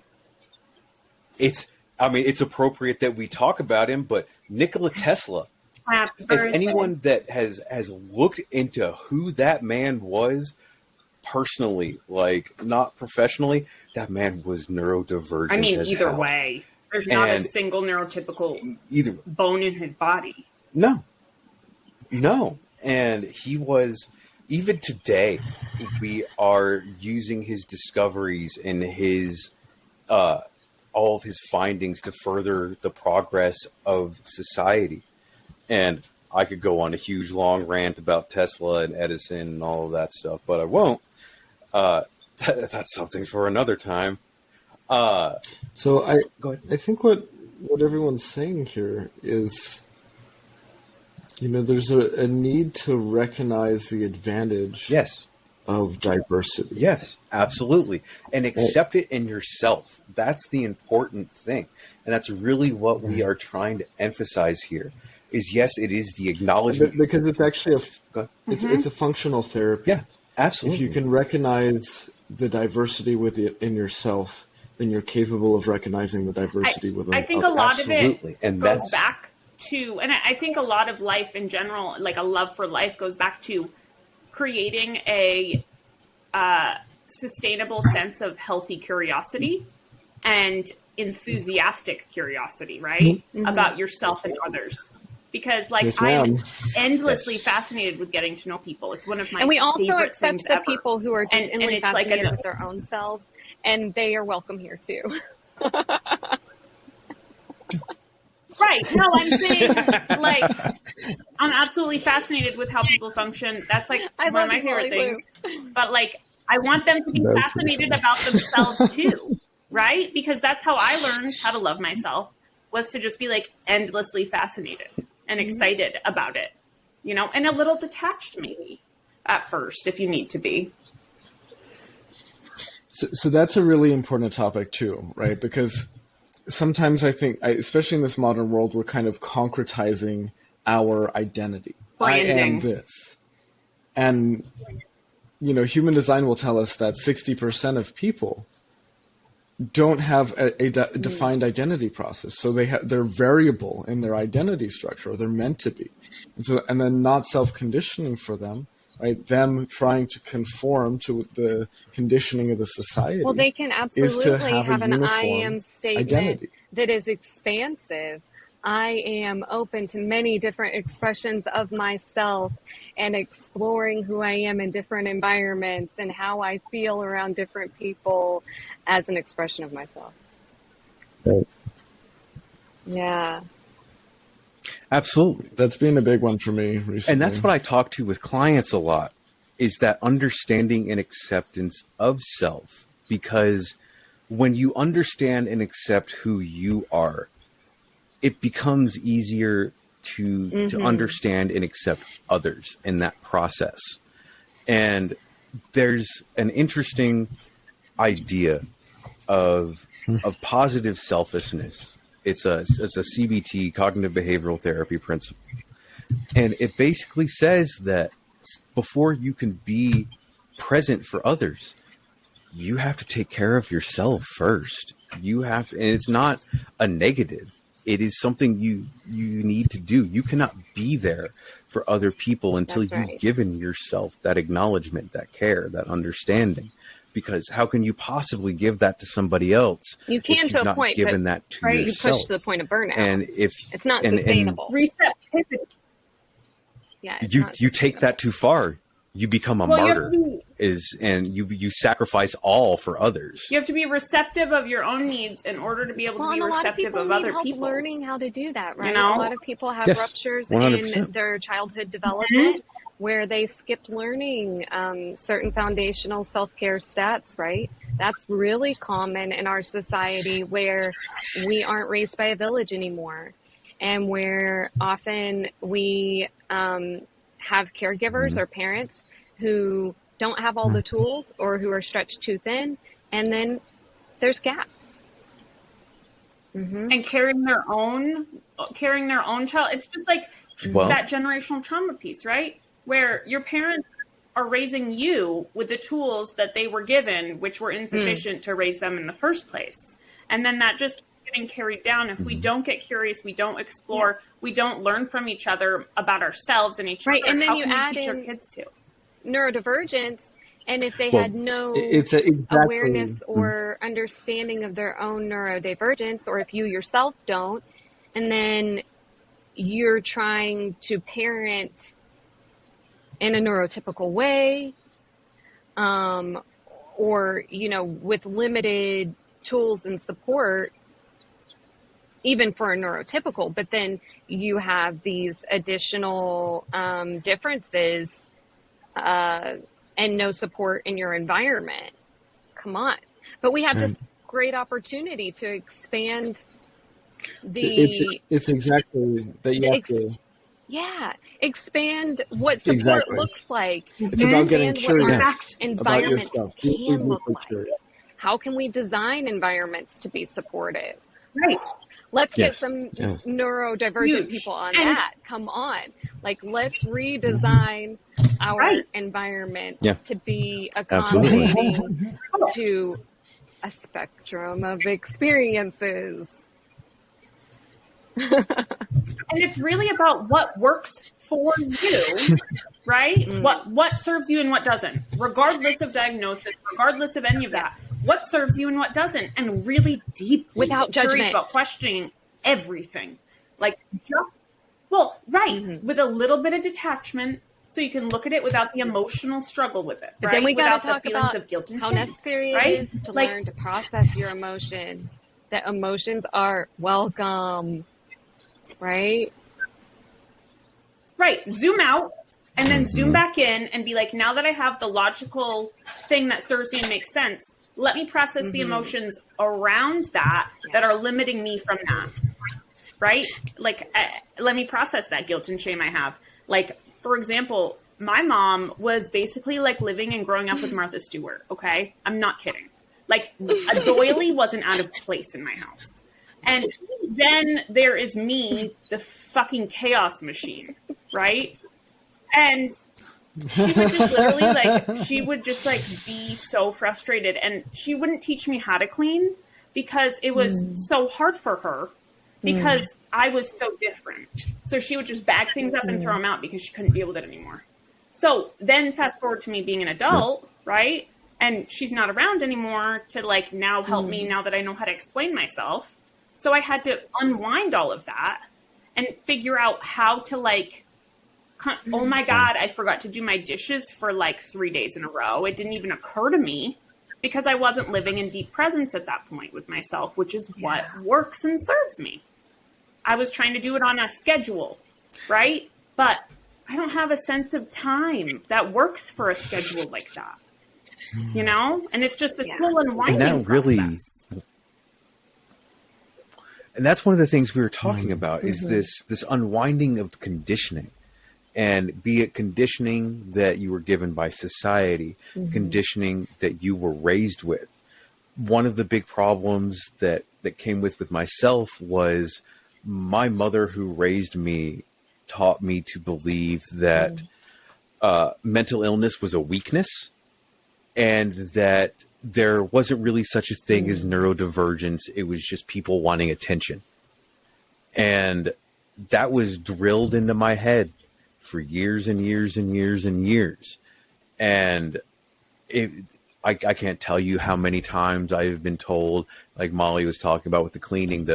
it's appropriate that we talk about him, but Nikola Tesla, Happy if birthday. anyone that has looked into who that man was personally, like not professionally, that man was neurodivergent. I mean, as either hell. way, there's not a And single neurotypical Either bone in his body. No. And he was, even today, we are using his discoveries and his, all of his findings to further the progress of society. And I could go on a huge long rant about Tesla and Edison and all of that stuff, but I won't. That's something for another time. So Go ahead. I think what everyone's saying here is, there's a need to recognize the advantage Yes. of diversity. Yes, absolutely. And accept it in yourself. That's the important thing. And that's really what we are trying to emphasize here is, yes, it is the acknowledgement. Because it's actually Go ahead. it's a functional therapy. Yeah. Absolutely. If you can recognize the diversity in yourself, then you're capable of recognizing the diversity within I think others. a lot Absolutely. of it goes back to, and I think a lot of life in general, like a love for life, goes back to creating a sustainable sense of healthy curiosity and enthusiastic curiosity, right? About yourself and others. Because like Yes, I'm ma'am. endlessly fascinated with getting to know people. It's one of my And we also favorite accept things the ever. people who are just And inly it's like fascinated with their own selves, and they are welcome here too. Right. No, I'm saying like I'm absolutely fascinated with how people function. That's like I one love of my you, favorite Molly things. But like I want them to be That's fascinated about themselves too. Right? Because that's how I learned how to love myself, was to just be like endlessly fascinated and excited about it. You know, and a little detached maybe at first if you need to be. So that's a really important topic too, right? Because sometimes I think, especially in this modern world, we're kind of concretizing our identity. Branding. I am this. And, you know, human design will tell us that 60% of people don't have a defined identity process. So they're variable in their identity structure, or they're meant to be. And then not self-conditioning for them, right? Them trying to conform to the conditioning of the society. Well, they can is to absolutely have have a an I uniform am statement identity. that is expansive. I am open to many different expressions of myself and exploring who I am in different environments and how I feel around different people as an expression of myself. Right. Yeah. Absolutely. That's been a big one for me recently. And that's what I talk to with clients a lot, is that understanding and acceptance of self. Because when you understand and accept who you are, it becomes easier to understand and accept others in that process. And there's an interesting idea of positive selfishness. It's a CBT, cognitive behavioral therapy principle. And it basically says that before you can be present for others, you have to take care of yourself first. You have to, and it's not a negative. It is something you need to do. You cannot be there for other people until you've given yourself that acknowledgement, that care, that understanding. Because how can you possibly give that to somebody else? You can if to you've a not point, given but that to yourself? you push to the point of burnout. And if it's not sustainable. Receptivity. Yeah, it's you take that too far, you become a martyr. And you sacrifice all for others. You have to be receptive of your own needs in order to be able to be receptive of other people. Learning how to do that, right? You know? A lot of people have ruptures 100%. in their childhood development where they skipped learning certain foundational self-care steps, right? That's really common in our society where we aren't raised by a village anymore, and where often we have caregivers or parents who don't have all the tools or who are stretched too thin, and then there's gaps. And carrying their own child. It's just like that generational trauma piece, right? Where your parents are raising you with the tools that they were given, which were insufficient to raise them in the first place. And then that just getting carried down. If we don't get curious, we don't explore, we don't learn from each other about ourselves and each other. And then how you can add we teach in our kids to? Neurodivergence, and if they had no awareness or understanding of their own neurodivergence, or if you yourself don't, and then you're trying to parent in a neurotypical way, or, you know, with limited tools and support, even for a neurotypical, but then you have these additional differences and no support in your environment. Come on. But we have this great opportunity to expand it's exactly that you have to. Yeah, expand what support looks like. It's about getting curious about environments yourself. can look like. How can we design environments to be supportive? Right. Let's get some neurodivergent people on that. Come on. Like, let's redesign our Right. environment Yeah. to be Absolutely. accommodating to a spectrum of experiences. And it's really about what works for you, right? What serves you and what doesn't, regardless of diagnosis, regardless of any of that. What serves you and what doesn't, and really deeply Without curious judgment. about questioning everything. Like, just, well, right, with a little bit of detachment, so you can look at it without the emotional struggle with it, But right? then we got Without to the talk feelings about of guilt and how shame, necessary right? it is to Like- learn to process your emotions, that emotions are welcome, right? Right. Zoom out and then zoom back in and be like, now that I have the logical thing that serves me and makes sense, let me process the emotions around that that are limiting me from that. Right? Like, let me process that guilt and shame I have. Like, for example, my mom was basically like living and growing up with Martha Stewart. Okay. I'm not kidding. Like, a doily wasn't out of place in my house. And then there is me, the fucking chaos machine, right? And she would just literally, she would just be so frustrated. And she wouldn't teach me how to clean because it was so hard for her because I was so different. So she would just bag things up and throw them out because she couldn't deal with it anymore. So then fast forward to me being an adult, right? And she's not around anymore to now help me now that I know how to explain myself. So I had to unwind all of that and figure out how to oh my God, I forgot to do my dishes for 3 days in a row. It didn't even occur to me because I wasn't living in deep presence at that point with myself, which is what works and serves me. I was trying to do it on a schedule, right? But I don't have a sense of time that works for a schedule like that, you know? And it's just this whole unwinding And that really, process. and that's one of the things we were talking about is this unwinding of the conditioning. And be it conditioning that you were given by society, conditioning that you were raised with. One of the big problems that came with myself was my mother who raised me taught me to believe that mental illness was a weakness and that there wasn't really such a thing as neurodivergence. It was just people wanting attention. And that was drilled into my head for years and years and years and years. And I can't tell you how many times I've been told, like Molly was talking about with the cleaning,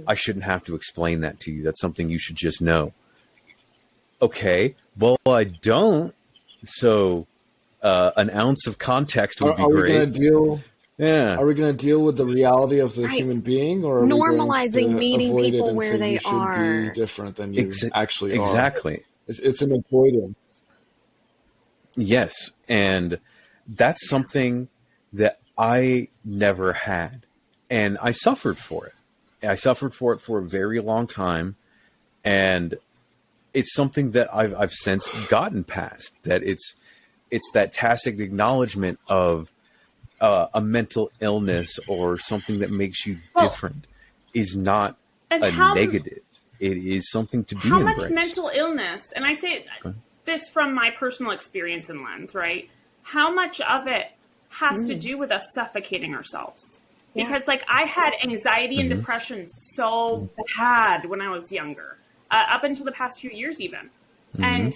I shouldn't have to explain that to you. That's something you should just know. Okay, well, I don't. So an ounce of context would be great. Are we going to deal with the reality of the human being, or are normalizing we going to meeting avoid people it and where say they you should are be different than you actually are? Exactly. It's an avoidance. Yes, and that's something that I never had, and I suffered for it. I suffered for it for a very long time, and it's something that I've since gotten past. That it's that tacit acknowledgement of a mental illness or something that makes you different is not a negative. It is something to be embraced. How much mental illness, and I say this from my personal experience and lens, right? How much of it has to do with us suffocating ourselves? Because I had anxiety and depression so bad when I was younger, up until the past few years even. And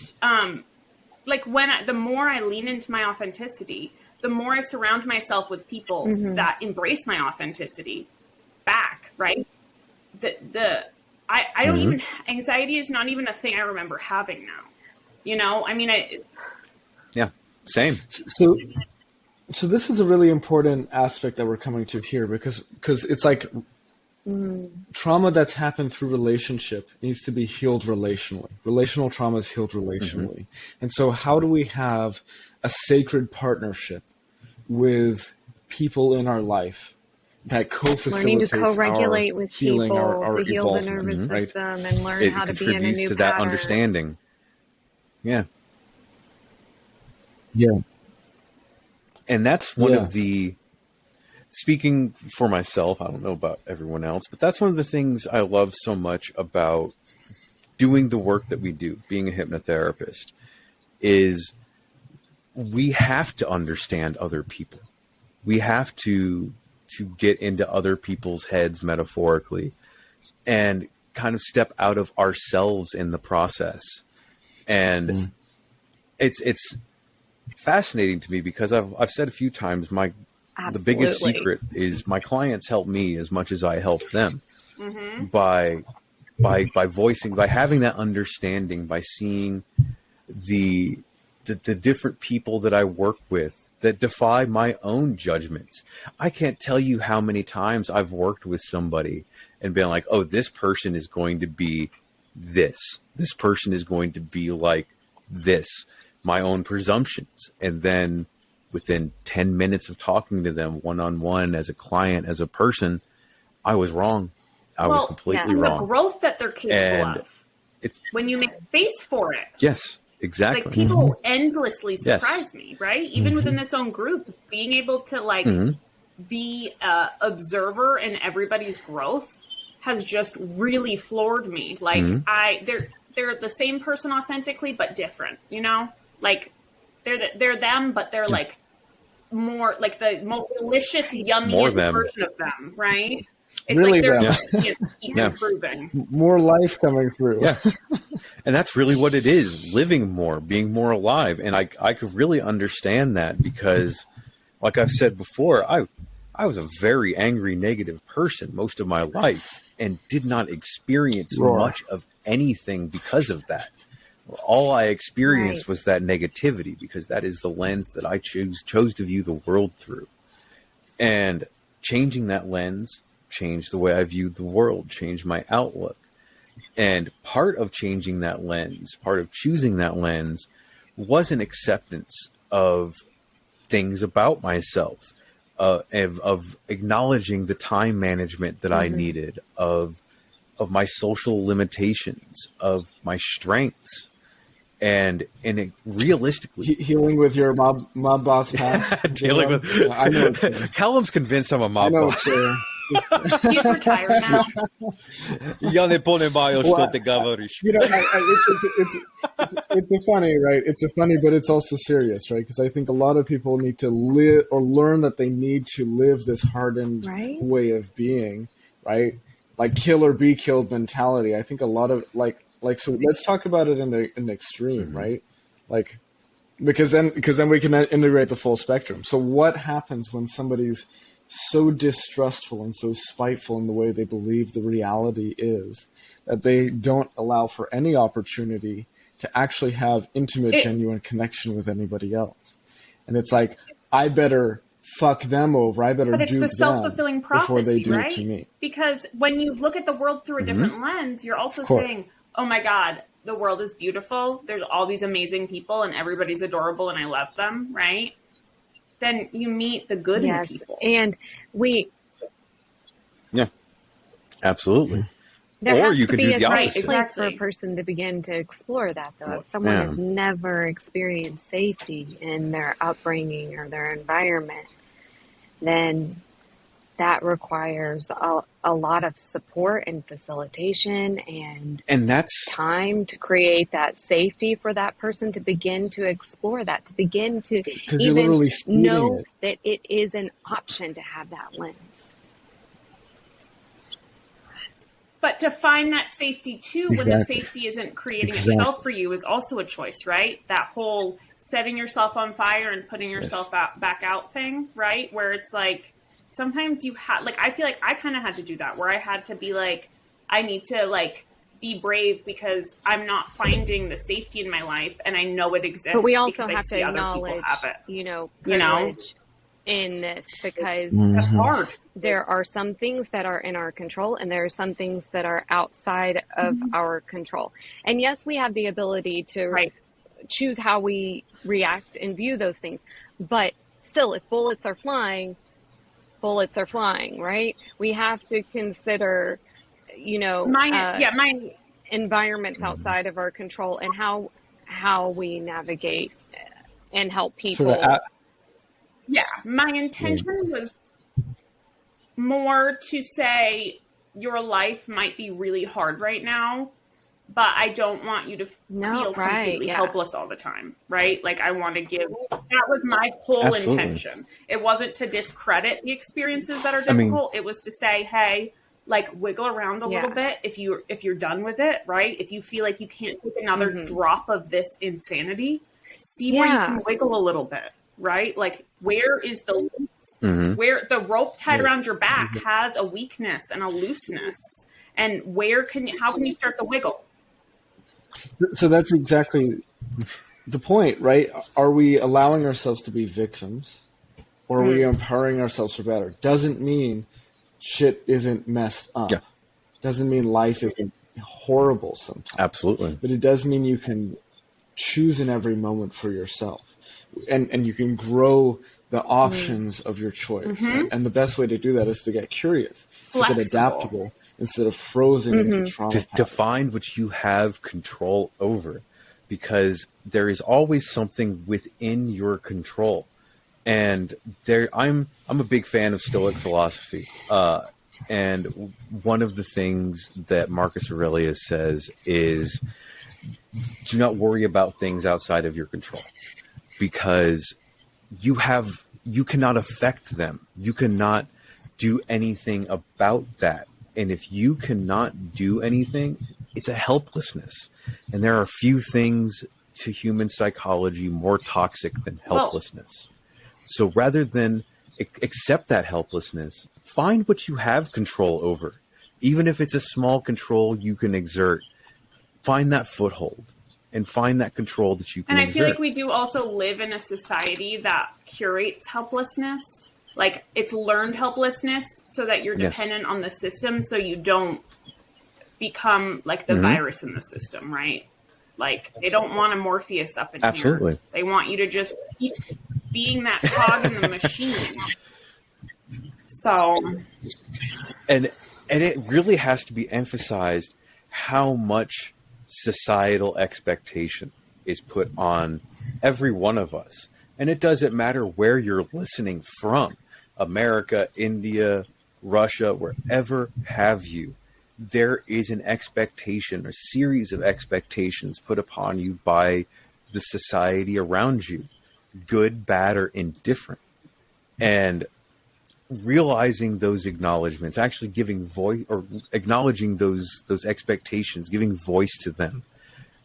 the more I lean into my authenticity, the more I surround myself with people that embrace my authenticity back, right? I don't even, anxiety is not even a thing I remember having now. You know, I mean, yeah, same. So this is a really important aspect that we're coming to here because it's trauma that's happened through relationship needs to be healed relationally. Relational trauma is healed relationally. And so how do we have a sacred partnership with people in our life that co-facilitates learning to co-regulate with healing, people, our to heal the evolvement, nervous right? system and learn It how to be in a contributes new to that pattern. understanding. Yeah. Yeah. And that's one of the, speaking for myself, I don't know about everyone else, but that's one of the things I love so much about doing the work that we do, being a hypnotherapist, is we have to understand other people. We have to get into other people's heads metaphorically and kind of step out of ourselves in the process. And it's fascinating to me because I've said a few times, the biggest secret is my clients help me as much as I help them by voicing, by having that understanding, by seeing the different people that I work with that defy my own judgments. I can't tell you how many times I've worked with somebody and been like, oh, this person is going to be this. This person is going to be like this. My own presumptions. And then within 10 minutes of talking to them one-on-one as a client, as a person, I was wrong. I was completely wrong. The growth that they're capable of. It's when you make space for it. Yes, exactly. Like people endlessly surprise me, right? Even within this own group, being able to like be a observer in everybody's growth has just really floored me. Like they're the same person authentically, but different, you know? Like they're them, but they're like more like the most delicious, yummiest version of them, right? It's really like they're keep improving. More life coming through. Yeah. And that's really what it is, living more, being more alive. And I could really understand that because, like I've said before, I was a very angry, negative person most of my life and did not experience much of anything because of that. All I experienced was that negativity because that is the lens that I chose to view the world through. And changing that lens changed the way I viewed the world, changed my outlook. And part of changing that lens, part of choosing that lens was an acceptance of things about myself, of acknowledging the time management that I needed, of my social limitations, of my strengths. And it realistically healing with your mob boss past. Dealing with I know Callum's convinced I'm a mob boss. He's retired now. Ja ne ponemaju što te govoriš. You know, it's funny, right? It's a funny, but it's also serious, right? Because I think a lot of people need to live or learn that they need to live this hardened way of being, right? Like kill or be killed mentality. I think a lot of like so. Let's talk about it in the extreme, right? Like because then we can integrate the full spectrum. So what happens when somebody's so distrustful and so spiteful in the way they believe the reality is that they don't allow for any opportunity to actually have intimate, genuine connection with anybody else. And it's like, I better fuck them over. I better do the self-fulfilling prophecy, before they do right? it to me. Because when you look at the world through a different lens, you're also saying, oh my God, the world is beautiful. There's all these amazing people and everybody's adorable and I love them, right? Then you meet the good in people. And absolutely. There or has you to could be do a the safe opposite. place for a person to begin to explore that, though. If someone has never experienced safety in their upbringing or their environment, then that requires a lot of support and facilitation and that's time to create that safety for that person to begin to explore that, to begin to even know that it is an option to have that lens. But to find that safety too, when the safety isn't creating itself for you, is also a choice, right? That whole setting yourself on fire and putting yourself back out thing, right? Where it's like, sometimes you have, like, I feel like I kind of had to do that, where I had to be like, I need to like be brave because I'm not finding the safety in my life, and I know it exists. But we also have to acknowledge, privilege in this, because that's hard. There are some things that are in our control, and there are some things that are outside of our control. And yes, we have the ability to choose how we react and view those things. But still, if bullets are flying, right? We have to consider, my environments outside of our control and how we navigate and help people. My intention was more to say your life might be really hard right now, but I don't want you to No, feel right, completely yeah. helpless all the time, right? Like I want to give, that was my whole Absolutely. intention. It wasn't to discredit the experiences that are I mean- difficult. It was to say, hey, like wiggle around a little bit if you're done with it, right? If you feel like you can't take another drop of this insanity, see where you can wiggle a little bit, right? Like where is the loose, where the rope tied around your back has a weakness and a looseness, and how can you start the wiggle? So that's exactly the point, right? Are we allowing ourselves to be victims, or are we empowering ourselves for better? Doesn't mean shit isn't messed up. Yeah. Doesn't mean life isn't horrible sometimes. Absolutely. But it does mean you can choose in every moment for yourself, and you can grow the options of your choice. And the best way to do that is to get curious, to get adaptable, instead of frozen into trauma. To find what you have control over, because there is always something within your control. And I'm a big fan of Stoic philosophy. And one of the things that Marcus Aurelius says is, do not worry about things outside of your control, because you cannot affect them. You cannot do anything about that. And if you cannot do anything, it's a helplessness. And there are few things to human psychology more toxic than helplessness. So rather than accept that helplessness, find what you have control over. Even if it's a small control you can exert, find that foothold and find that control that you can exert. And I feel like we do also live in a society that curates helplessness. Like it's learned helplessness so that you're dependent on the system, so you don't become like the virus in the system, right? Like they don't want a Morpheus up in here. They want you to just keep being that cog in the machine. So, and it really has to be emphasized how much societal expectation is put on every one of us. And it doesn't matter where you're listening from, America, India, Russia, wherever have you. There is an expectation, a series of expectations put upon you by the society around you, good, bad, or indifferent. And realizing those acknowledgments, actually giving voice, or acknowledging those expectations, giving voice to them,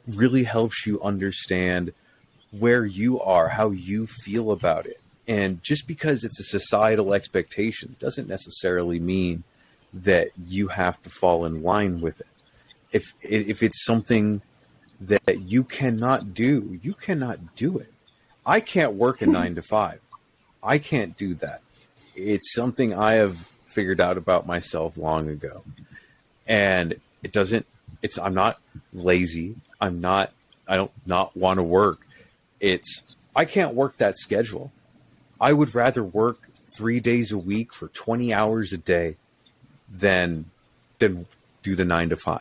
really helps you understand where you are, how you feel about it. And just because it's a societal expectation doesn't necessarily mean that you have to fall in line with it. If it's something that you cannot do, you cannot do it. I can't work a 9 to 5. I can't do that. It's something I have figured out about myself long ago. And I'm not lazy. I don't not want to work. I can't work that schedule. I would rather work 3 days a week for 20 hours a day than do the 9 to 5.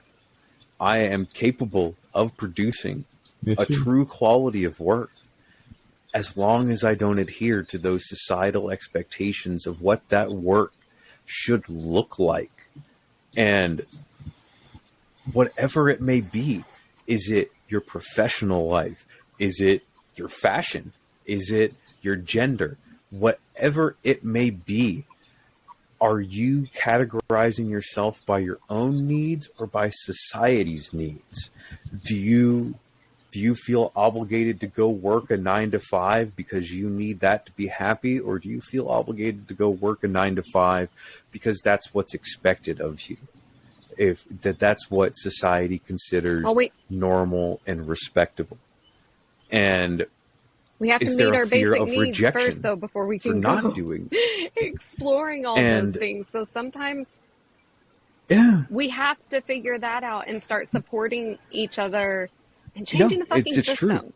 I am capable of producing a true quality of work as long as I don't adhere to those societal expectations of what that work should look like. And whatever it may be, is it your professional life? Is it your fashion? Is it your gender? Whatever it may be, are you categorizing yourself by your own needs or by society's needs? Do you feel obligated to go work a 9 to 5 because you need that to be happy? Or do you feel obligated to go work a 9 to 5 because that's what's expected of you? That's what society considers normal and respectable. And we have to is meet there a our fear basic of needs rejection first, though, before we for can not go doing exploring all those things. So sometimes we have to figure that out and start supporting each other and changing the fucking system. True.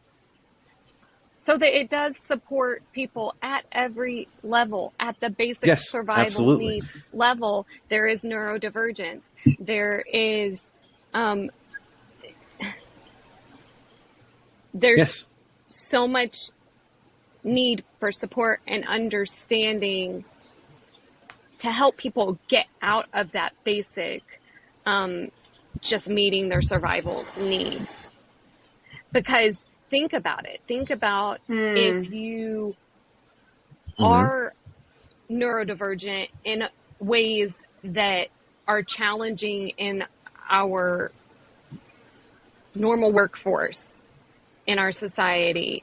So that it does support people at every level, at the basic survival need level. There is neurodivergence. There is, there's so much need for support and understanding to help people get out of that basic just meeting their survival needs. Because think about it. Think about if you are neurodivergent in ways that are challenging in our normal workforce, in our society,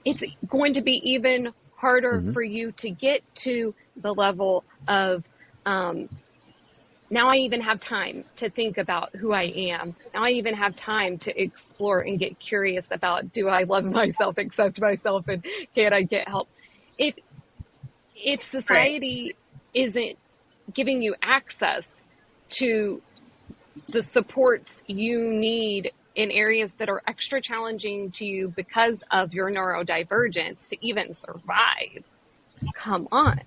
it's going to be even harder for you to get to the level of, now I even have time to think about who I am. Now I even have time to explore and get curious about, do I love myself, accept myself, and can I get help? If society isn't giving you access to the support you need in areas that are extra challenging to you because of your neurodivergence to even survive, come on.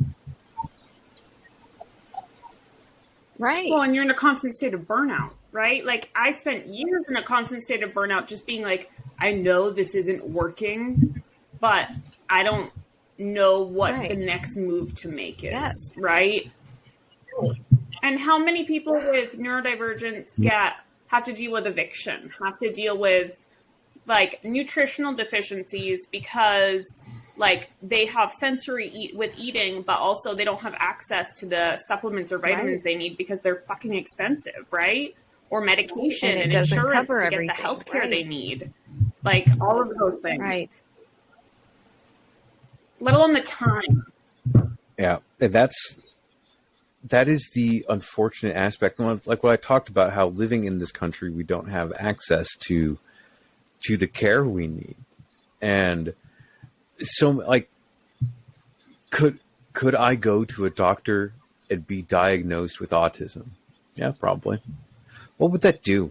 Right. Well, and you're in a constant state of burnout, right? Like, I spent years in a constant state of burnout just being like, I know this isn't working, but I don't know what the next move to make is, right? And how many people with neurodivergence have to deal with eviction, have to deal with like nutritional deficiencies because like they have sensory with eating, but also they don't have access to the supplements or vitamins they need because they're fucking expensive, right? Or medication and insurance to get the healthcare they need. Like all of those things. Right. Let alone the time. Yeah. And that is the unfortunate aspect. Like what I talked about, how living in this country, we don't have access to the care we need. And so like, could I go to a doctor and be diagnosed with autism? Yeah, probably. What would that do?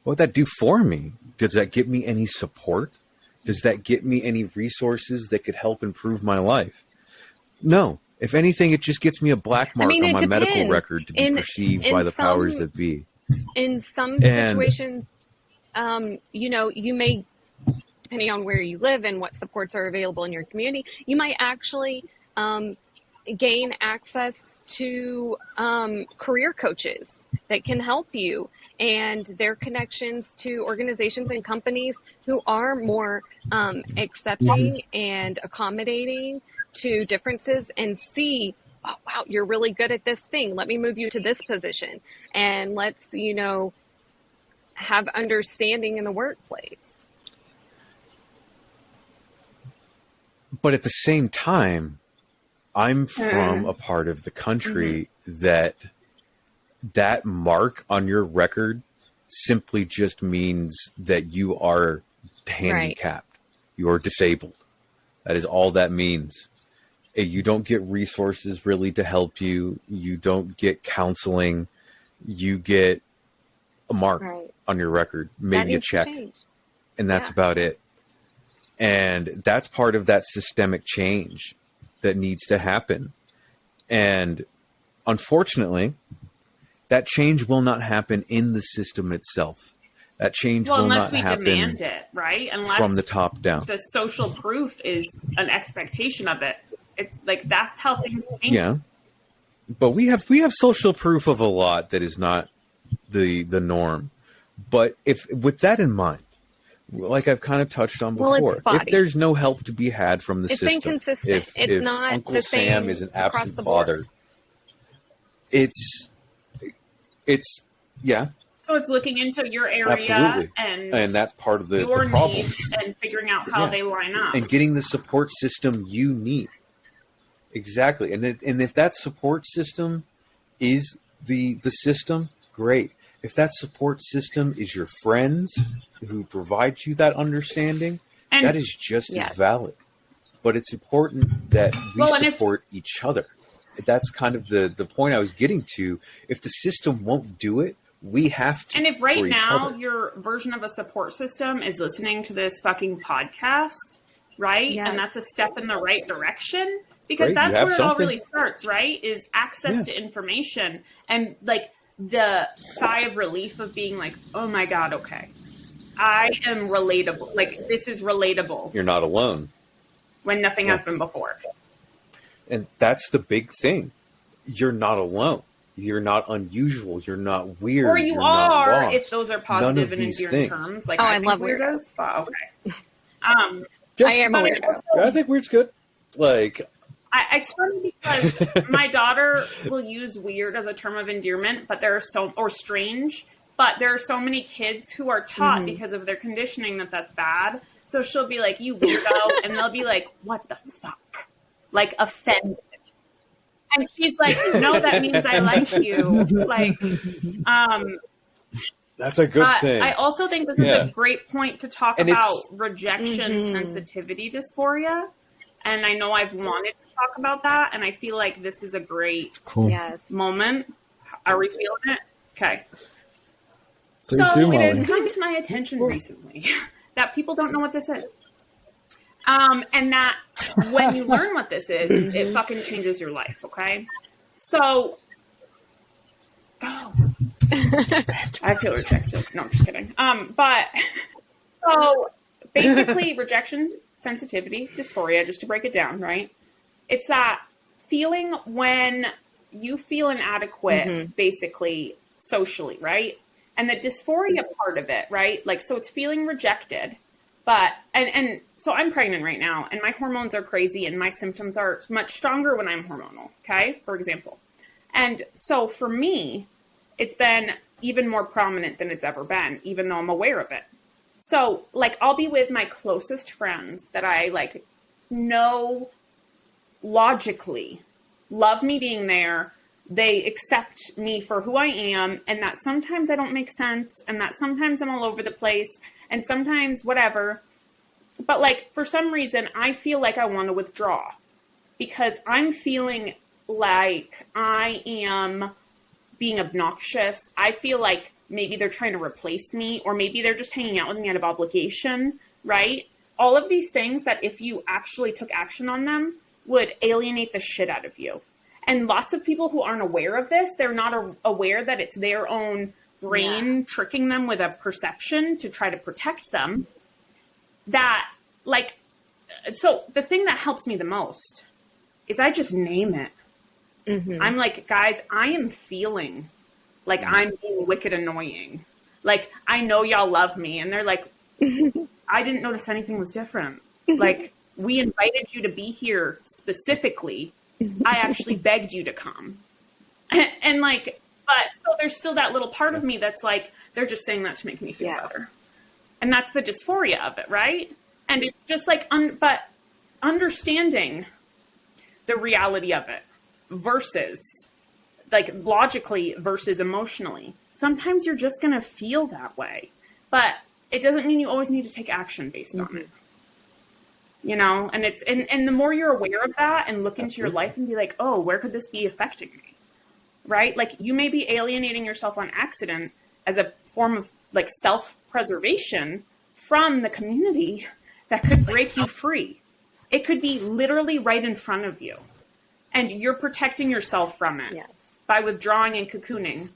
What would that do for me? Does that get me any support? Does that get me any resources that could help improve my life? No. If anything, it just gets me a black mark on my medical record to be perceived by the powers that be. In some situations, you know, you may, depending on where you live and what supports are available in your community, you might actually gain access to career coaches that can help you, and their connections to organizations and companies who are more accepting and accommodating to differences, and see, oh, wow, you're really good at this thing. Let me move you to this position, and let's, you know, have understanding in the workplace. But at the same time, I'm from a part of the country that mark on your record simply just means that you are handicapped. Right. You're disabled. That is all that means. You don't get resources really to help you. You don't get counseling. You get a mark on your record, maybe a check, and that's about it. And that's part of that systemic change that needs to happen. And unfortunately, that change will not happen in the system itself. That change will not happen demand it, right? Unless from the top down. The social proof is an expectation of it. It's like, that's how things change. Yeah. But we have social proof of a lot that is not the norm. But if with that in mind, like I've kind of touched on before, if there's no help to be had from the system, inconsistent. If not Uncle Sam is an absent father, it's So it's looking into your area and that's part of the your problem, needs and figuring out how they line up and getting the support system you need. Exactly, and if that support system is the system, great. If that support system is your friends who provide you that understanding, that is just as valid. But it's important that we support each other. That's kind of the point I was getting to. If the system won't do it, we have to. And if right now your version of a support system is listening to this fucking podcast, right? Yes. And that's a step in the right direction, because that's where it all really starts, right? Is access to information, and like the sigh of relief of being like, oh my God, okay, I am relatable. Like, this is relatable. You're not alone. When nothing has been before. And that's the big thing. You're not alone. You're not unusual. You're not weird. Or you you're not are, lost. if those are positive and endearing terms. Like, I think love weirdos. But okay. Yeah. I am a weirdo. I think weird's good. Like, it's funny because my daughter will use weird as a term of endearment, but there are or strange, but there are so many kids who are taught because of their conditioning that that's bad. So she'll be like, you weirdo. And they'll be like, what the fuck? Like, offended. And she's like, no, that means I like you. Like, that's a good thing. I also think this is a great point to talk about rejection sensitivity dysphoria. And I know I've wanted to talk about that, and I feel like this is a great moment. Are we feeling it? Okay. Please do, it Molli. has come to my attention recently that people don't know what this is. And that when you learn what this is, it fucking changes your life, okay? So, I feel rejected. No, I'm just kidding. But, so, basically, rejection sensitivity dysphoria, just to break it down, right? It's that feeling when you feel inadequate, basically, socially, right? And the dysphoria part of it, right? Like, so it's feeling rejected, but, and so I'm pregnant right now, and my hormones are crazy, and my symptoms are much stronger when I'm hormonal, okay? For example. And so for me, it's been even more prominent than it's ever been, even though I'm aware of it. So, like, I'll be with my closest friends that I, like, know logically love me being there. They accept me for who I am, and that sometimes I don't make sense, and that sometimes I'm all over the place, and sometimes whatever. But, like, for some reason, I feel like I want to withdraw because I'm feeling like I am being obnoxious. I feel like maybe they're trying to replace me, or maybe they're just hanging out with me out of obligation, right? All of these things that if you actually took action on them would alienate the shit out of you. And lots of people who aren't aware of this, they're not aware that it's their own brain tricking them with a perception to try to protect them. That, like, so the thing that helps me the most is I just name it. I'm like, guys, I am feeling like I'm being wicked annoying. Like, I know y'all love me. And they're like, I didn't notice anything was different. Like, we invited you to be here specifically. I actually begged you to come. And like, but so there's still that little part of me that's like, they're just saying that to make me feel better. And that's the dysphoria of it, right? And it's just like, but understanding the reality of it versus, like, logically versus emotionally. Sometimes you're just going to feel that way, but it doesn't mean you always need to take action based on it. You know, and it's, and the more you're aware of that and look into your life and be like, oh, where could this be affecting me? Right? Like, you may be alienating yourself on accident as a form of, like, self-preservation from the community that could break you free. It could be literally right in front of you, and you're protecting yourself from it by withdrawing and cocooning,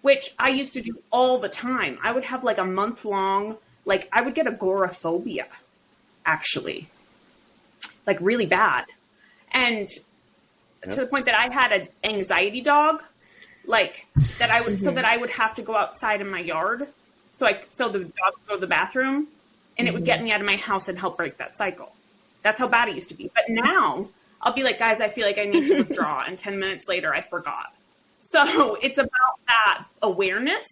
which I used to do all the time. I would have, like, a month-long, like, I would get agoraphobia, actually. Like, really bad. And to the point that I had an anxiety dog, like, that I would, so that I would have to go outside in my yard. So the dog would go to the bathroom, and it would get me out of my house and help break that cycle. That's how bad it used to be. But now I'll be like, guys, I feel like I need to withdraw. And 10 minutes later, I forgot. So it's about that awareness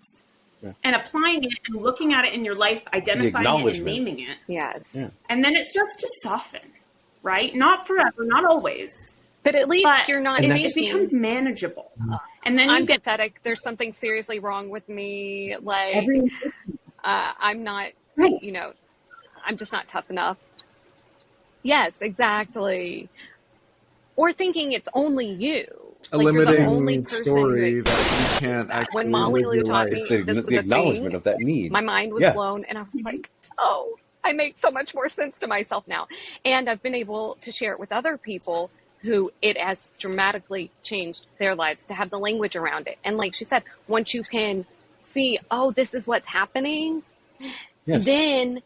and applying it and looking at it in your life, identifying it and naming it. Yes. Yeah. And then it starts to soften, right? Not forever, not always. But at least you're not it thinking, becomes manageable. And then I'm pathetic. There's something seriously wrong with me. Like, I'm not, you know, I'm just not tough enough. Yes, exactly. Or thinking it's only you. A like, limiting you're the only person story that you can't actually When Molly live Lou your taught life. me It's this was the a acknowledgement thing, of that need. my mind was blown, and I was like, oh, I make so much more sense to myself now. And I've been able to share it with other people who it has dramatically changed their lives to have the language around it. And like she said, once you can see, oh, this is what's happening, then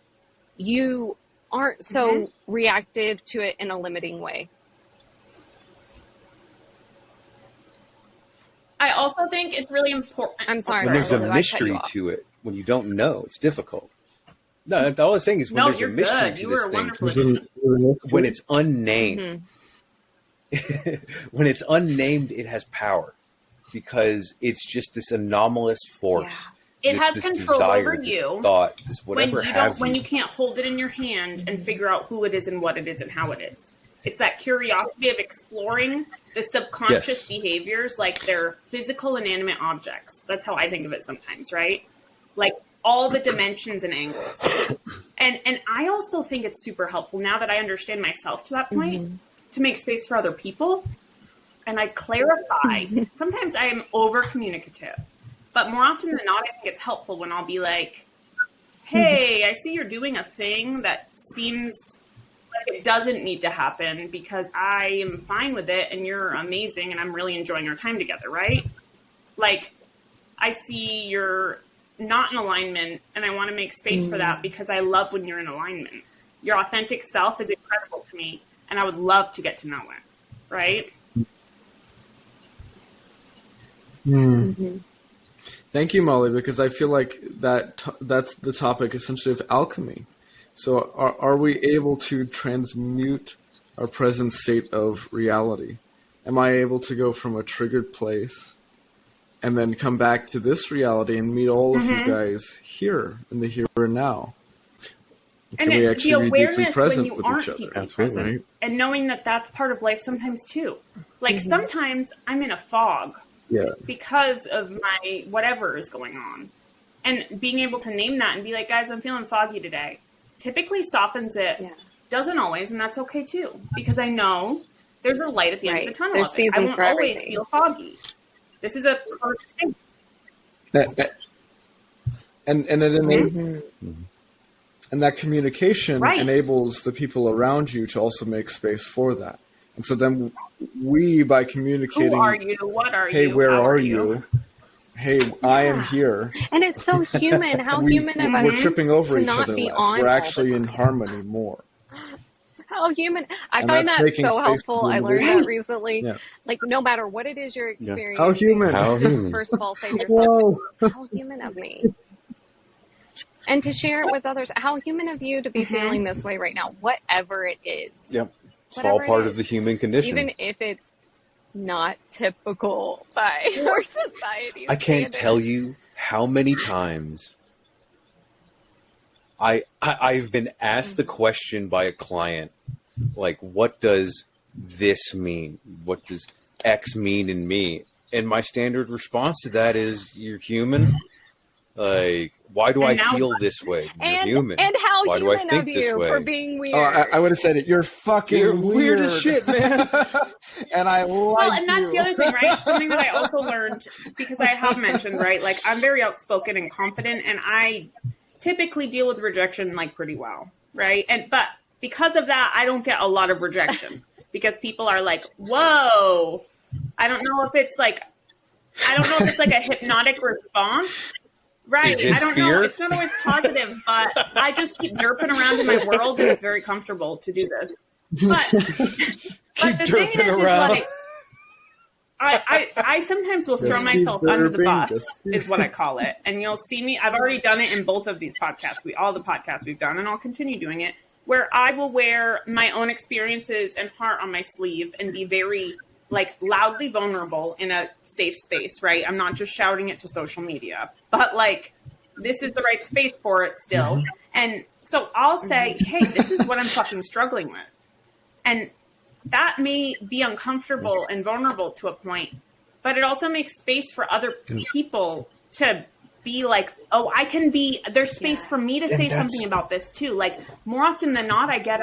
you aren't so reactive to it in a limiting way. also think it's really important. I'm sorry. When there's a Molly, I cut mystery you off. to it, when you don't know, it's difficult. No, the whole thing is when No, there's a you're mystery good. to You this were a thing, wonderful. when it's unnamed. Mhm. When it's unnamed, it has power because it's just this anomalous force. It has this control desire, over this you thought, this whatever when you can't hold it in your hand and figure out who it is and what it is and how it is. It's that curiosity of exploring the subconscious behaviors, like they're physical, inanimate objects. That's how I think of it sometimes, right? Like all the dimensions and angles. And I also think it's super helpful now that I understand myself to that point to make space for other people. And I clarify. Sometimes I am over communicative, but more often than not, I think it's helpful when I'll be like, hey, I see you're doing a thing that seems like it doesn't need to happen because I am fine with it and you're amazing and I'm really enjoying our time together, right? Like, I see you're not in alignment and I want to make space for that because I love when you're in alignment. Your authentic self is incredible to me and I would love to get to know it, right? Thank you, Molly, because I feel like that's the topic essentially of alchemy. So are we able to transmute our present state of reality? Am I able to go from a triggered place and then come back to this reality and meet all of you guys here in the here and now? Can we actually be deeply present with each other? Absolutely. Right? And knowing that that's part of life sometimes too. Like sometimes I'm in a fog because of my whatever is going on. And being able to name that and be like, guys, I'm feeling foggy today, typically softens it. Yeah. Doesn't always, and that's okay too. Because I know there's a light at the end of the tunnel. There's seasons I won't for always everything. feel foggy. This is a current state. And that communication enables the people around you to also make space for that. And so then we, by communicating, who are you? What are hey, you? where How are you? Hey, I am here. And it's so human. How human of us. We're tripping over to each not other be less. on We're all actually the in time. harmony more. How human. I And find that's that making so space helpful. for I the learned individual. that recently. Yes. Like, no matter what it is you're experiencing. How human. How human. First of all, say to yourself, how human of me. And to share it with others. How human of you to be feeling this way right now, whatever it is. Yep. It's Whatever all it part is. of the human condition. Even if it's not typical by our society. I can't tell you how many times I've been asked the question by a client, like, what does this mean? What does X mean in me? And my standard response to that is, you're human. Like, why do I feel this way? You're human. And how why do I human think of this you way? for being weird. Oh, I would have said it. You're fucking weird as shit, man. And I like well, and that's the other thing, right? Something that I also learned, because I have mentioned, right? Like, I'm very outspoken and confident, and I typically deal with rejection like pretty well, right? But because of that, I don't get a lot of rejection because people are like, "Whoa!" I don't know if it's like a hypnotic response. Right. I don't know. It's not always positive, but I just keep derping around in my world and it's very comfortable to do this. But the thing is like, I sometimes will throw myself under the bus, is what I call it. And you'll see me, I've already done it in both of these podcasts, all the podcasts we've done, and I'll continue doing it, where I will wear my own experiences and heart on my sleeve and be very like loudly vulnerable in a safe space, right? I'm not just shouting it to social media, but like, this is the right space for it still. And so I'll say, hey, this is what I'm fucking struggling with. And that may be uncomfortable and vulnerable to a point, but it also makes space for other people to be like, oh, there's space for me to say something about this too. Like more often than not, I get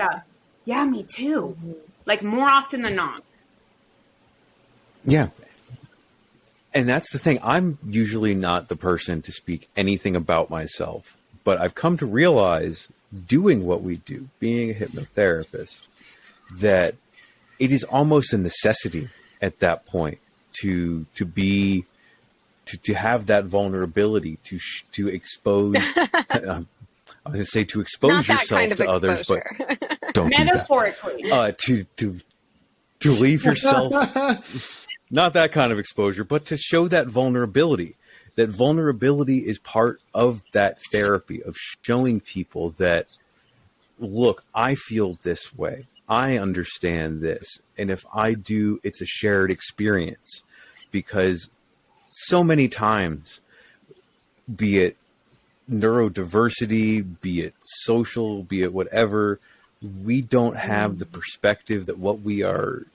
yeah, me too. Like more often than not. Yeah. And that's the thing. I'm usually not the person to speak anything about myself, but I've come to realize doing what we do, being a hypnotherapist, that it is almost a necessity at that point to have that vulnerability to expose. I was going to say to expose yourself to others, but don't metaphorically do that. To leave yourself. not that kind of exposure, but to show that vulnerability. That vulnerability is part of that therapy, of showing people that, look, I feel this way. I understand this. And if I do, it's a shared experience. Because so many times, be it neurodiversity, be it social, be it whatever, we don't have the perspective that what we are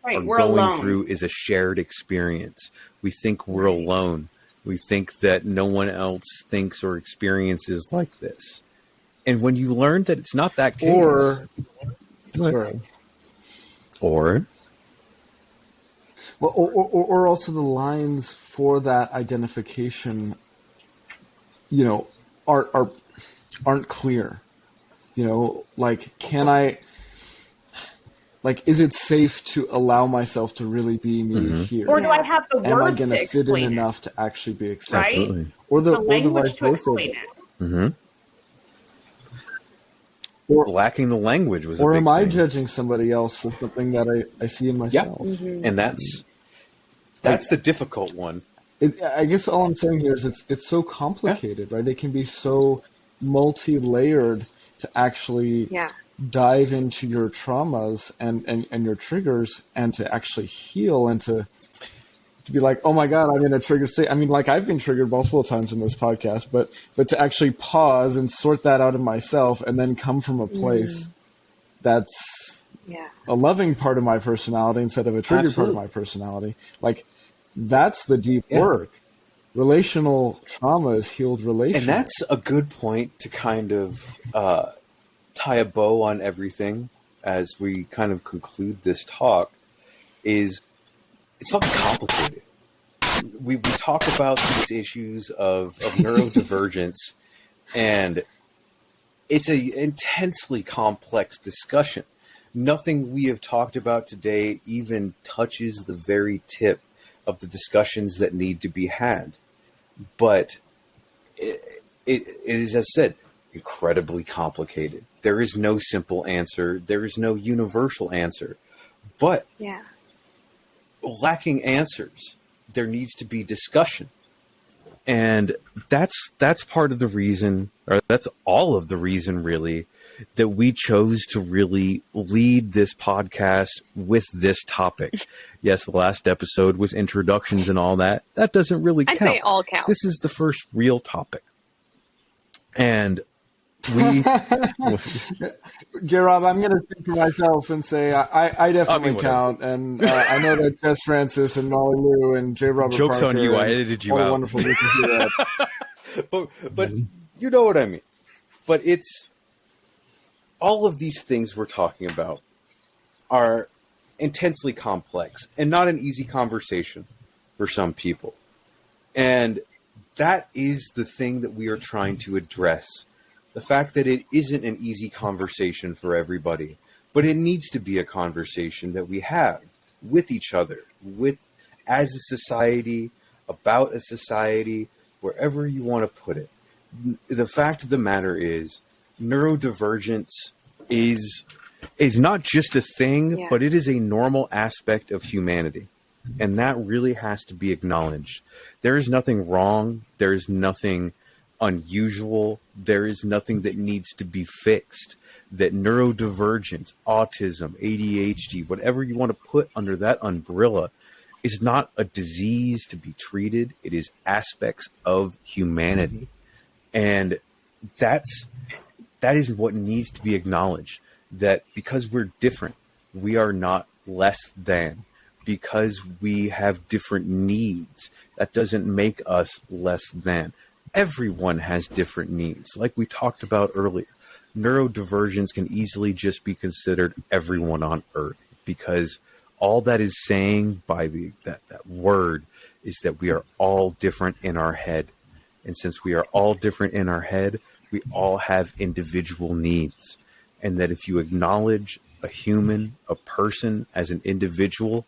going alone. through is a shared experience. We think we're alone. We think that no one else thinks or experiences like this. And when you learn that it's not that case, or also the lines for that identification, you know, aren't clear. You know, like, is it safe to allow myself to really be me here? Or do I have the Am I words going to to fit in explain enough to actually be accepted? Right? Absolutely. Or the the language vice to versa. explain it? Mm-hmm. Or lacking the language was or a big am I thing. judging somebody else for something that I see in myself? And that's the difficult one. I guess all I'm saying here is it's so complicated, right? It can be so multi-layered to actually dive into your traumas and your triggers, and to actually heal, and to be like, oh my God, I'm in a trigger state. I mean, like, I've been triggered multiple times in this podcast, but to actually pause and sort that out in myself, and then come from a place that's a loving part of my personality instead of a triggered part of my personality. Like, that's the deep work. Relational trauma is healed relationally. And that's a good point to kind of tie a bow on everything as we kind of conclude this talk. Is it's not complicated. We talk about these issues of neurodivergence, and it's an intensely complex discussion. Nothing we have talked about today even touches the very tip of the discussions that need to be had. But it is, as I said, incredibly complicated. There is no simple answer. There is no universal answer. But lacking answers, there needs to be discussion. And that's part of the reason, or that's all of the reason, really, that we chose to really lead this podcast with this topic. Yes, the last episode was introductions and all that. That doesn't really count. I'd say all count. This is the first real topic. And we... J-Rob, I'm going to speak for myself and say I definitely count. And I know that Jess Francis and Molli Lou and J-Rob Joke's Parker on you. I edited you out. Wonderful people hear that. But you know what I mean. But it's... all of these things we're talking about are intensely complex and not an easy conversation for some people. And that is the thing that we are trying to address. The fact that it isn't an easy conversation for everybody, but it needs to be a conversation that we have with each other, as a society, about a society, wherever you want to put it. The fact of the matter is, neurodivergence is not just a thing, but it is a normal aspect of humanity. And that really has to be acknowledged. There is nothing wrong. There is nothing unusual. There is nothing that needs to be fixed. That neurodivergence, autism, ADHD, whatever you want to put under that umbrella, is not a disease to be treated. It is aspects of humanity. And that is what needs to be acknowledged, that because we're different, we are not less than. Because we have different needs, that doesn't make us less than. Everyone has different needs. Like we talked about earlier, neurodivergence can easily just be considered everyone on Earth, because all that is saying by that word is that we are all different in our head. And since we are all different in our head, we all have individual needs. And that if you acknowledge a human, a person as an individual,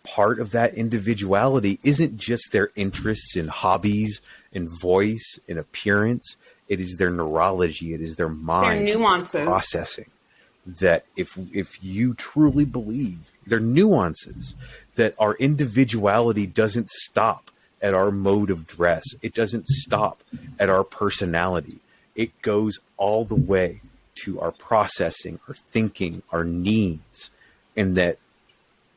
part of that individuality isn't just their interests in hobbies, in voice, in appearance. It is their neurology. It is their mind. Their nuances. Processing. that if you truly believe there are nuances, that our individuality doesn't stop at our mode of dress. It doesn't stop at our personality. It goes all the way to our processing, our thinking, our needs, and that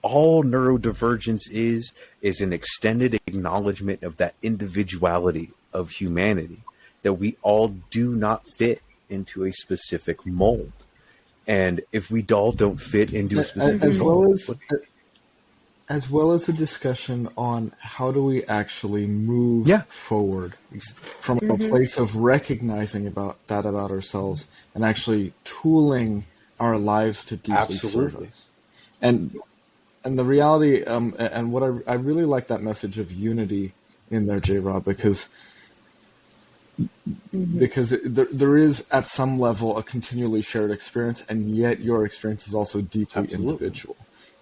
all neurodivergence is an extended acknowledgement of that individuality of humanity, that we all do not fit into a specific mold. And if we all don't fit into a specific mold, as well as a discussion on how do we actually move forward from a place of recognizing about ourselves and actually tooling our lives to deeply serve us. And the reality, and what I really like that message of unity in there, J-Rob, because there is at some level a continually shared experience, and yet your experience is also deeply individual.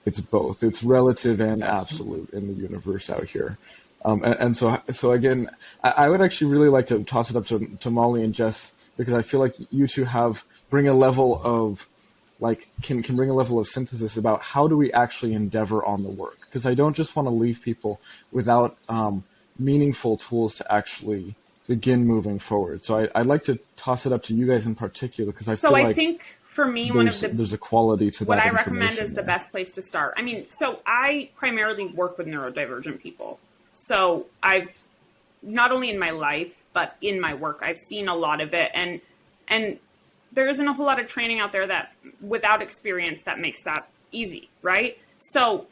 It's both. It's relative and absolute in the universe out here. And so again, I would actually really like to toss it up to Molli and Jes, because I feel like you two bring a level of can bring a level of synthesis about how do we actually endeavor on the work. Because I don't just want to leave people without meaningful tools to actually begin moving forward. So I'd like to toss it up to you guys in particular, because I think for me, there's a quality to what I recommend is the best place to start. I mean, so I primarily work with neurodivergent people. So I've, not only in my life, but in my work, I've seen a lot of it. And there isn't a whole lot of training out there that without experience that makes that easy, right? So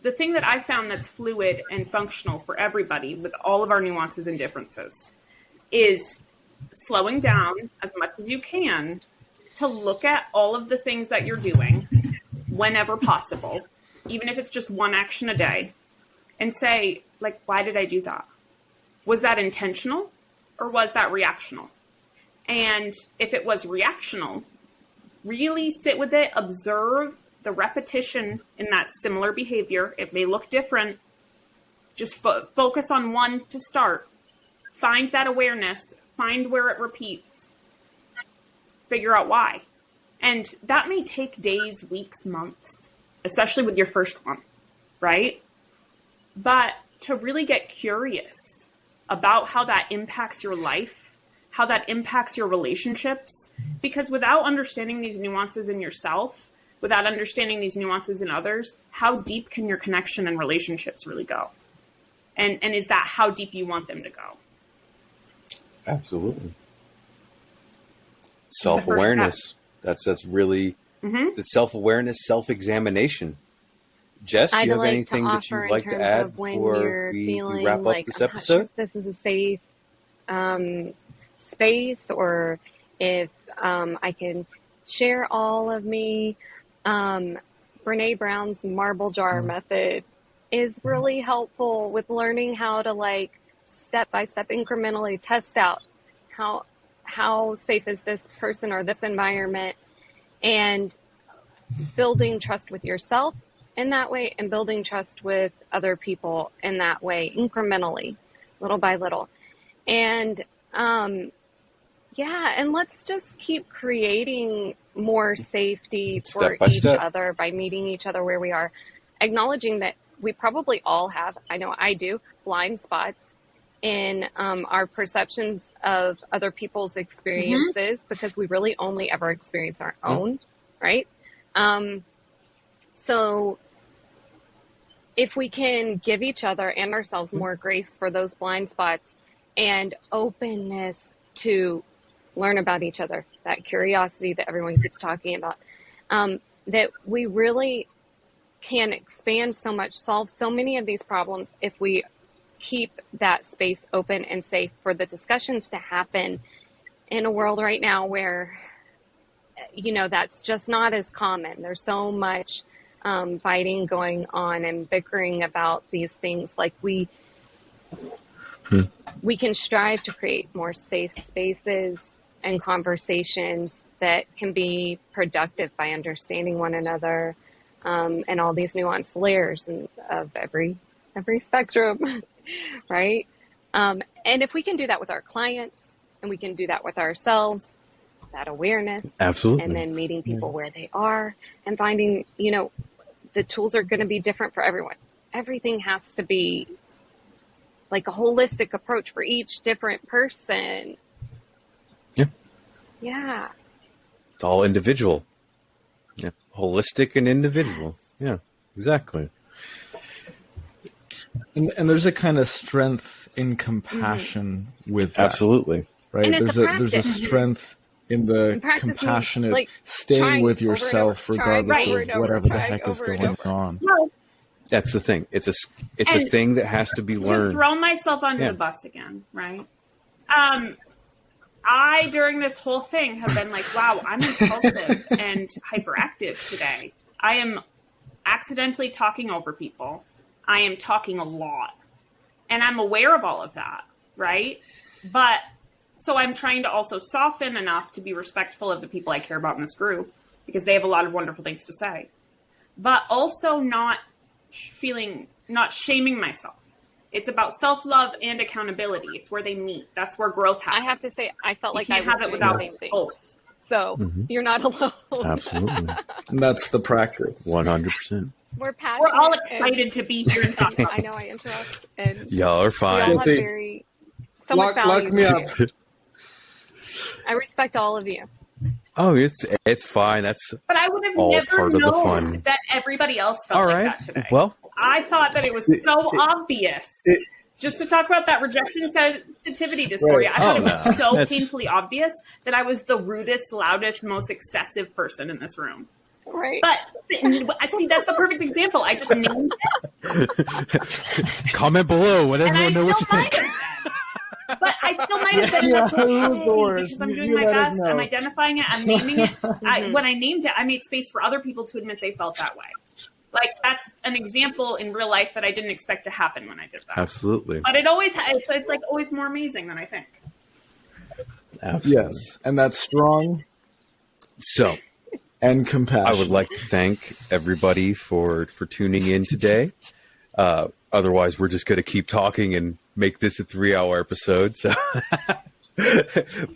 the thing that I found that's fluid and functional for everybody with all of our nuances and differences is slowing down as much as you can to look at all of the things that you're doing whenever possible, even if it's just one action a day, and say, why did I do that? Was that intentional or was that reactional? And if it was reactional, really sit with it, observe the repetition in that similar behavior. It may look different. Just focus on one to start. Find that awareness, find where it repeats, figure out why. And that may take days, weeks, months, especially with your first one, right? But to really get curious about how that impacts your life, how that impacts your relationships, because without understanding these nuances in yourself, without understanding these nuances in others, how deep can your connection and relationships really go? And is that how deep you want them to go? Absolutely. Self-awareness. That's really the self-awareness, self-examination. Jes, do you have anything that you'd like to add before we wrap up this episode? I'm not sure if this is a safe space, or if I can share all of me. Brene Brown's marble jar method is really helpful with learning how to step-by-step incrementally test out how safe is this person or this environment, and building trust with yourself in that way, and building trust with other people in that way, incrementally, little by little. And and let's just keep creating more safety for each other by meeting each other where we are, acknowledging that we probably all have, I know I do, blind spots in our perceptions of other people's experiences, because we really only ever experience our own, right? So if we can give each other and ourselves more grace for those blind spots and openness to learn about each other, that curiosity that everyone keeps talking about, that we really can expand so much, solve so many of these problems if we keep that space open and safe for the discussions to happen in a world right now where, that's just not as common. There's so much fighting going on and bickering about these things. We can strive to create more safe spaces and conversations that can be productive by understanding one another, and all these nuanced layers of every spectrum, right? And if we can do that with our clients, and we can do that with ourselves, that awareness. Absolutely. And then meeting people where they are and finding, the tools are going to be different for everyone. Everything has to be like a holistic approach for each different person. Yeah. Yeah. It's all individual. Yeah. Holistic and individual. Yeah, exactly. And there's a kind of strength in compassion with that. Absolutely. Right? And it's There's a strength in the compassionate staying with yourself regardless of whatever the heck is going on. No. That's the thing. It's a thing that has to be learned. To throw myself under the bus again, right? I, during this whole thing, have been like, wow, I'm impulsive and hyperactive today. I am accidentally talking over people. I am talking a lot. And I'm aware of all of that, right? But so I'm trying to also soften enough to be respectful of the people I care about in this group because they have a lot of wonderful things to say. But also not shaming myself. It's about self-love and accountability. It's where they meet. That's where growth happens. I have to say, I felt like you I can't was have it doing without the same thing. both. So you're not alone. Absolutely. And that's the practice. 100%. We're passionate. We're all excited to be here and talk. I know I interrupt. And Y'all are we fine. all have so much value. Lock me up. I respect all of you. Oh, it's fine. That's But I would have all never part of the known fun. that everybody else felt All like right. that today. Well, I thought that it was so obvious. Just to talk about that rejection sensitivity dysphoria, I thought it was so painfully obvious that I was the rudest, loudest, most excessive person in this room. Right. But see, that's the perfect example. I just named it. comment below. Let And I everyone know what you still might think. have been. But I still might have been Yeah, okay, who's the worst? because I'm doing You my let us best. know. I'm identifying it. I'm naming it. When I named it, I made space for other people to admit they felt that way. Like, that's an example in real life that I didn't expect to happen when I did that. Absolutely. But it's like always more amazing than I think. Absolutely. Yes. And that's strong So and compassion. I would like to thank everybody for tuning in today. Otherwise, we're just going to keep talking and make this a 3-hour episode. So.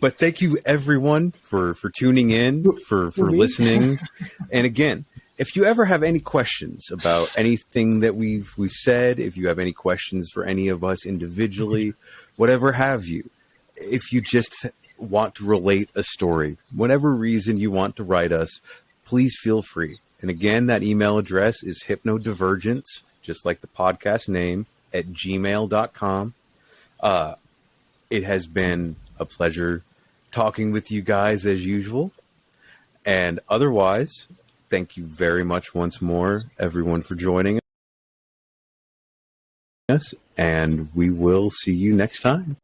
But thank you, everyone, for tuning in, for listening. And again, if you ever have any questions about anything that we've said, if you have any questions for any of us individually, whatever have you, if you just want to relate a story, whatever reason you want to write us, please feel free. And again, that email address is HypnoDivergence, just like the podcast name, at gmail.com. It has been a pleasure talking with you guys as usual. And otherwise, thank you very much once more, everyone, for joining us. And we will see you next time.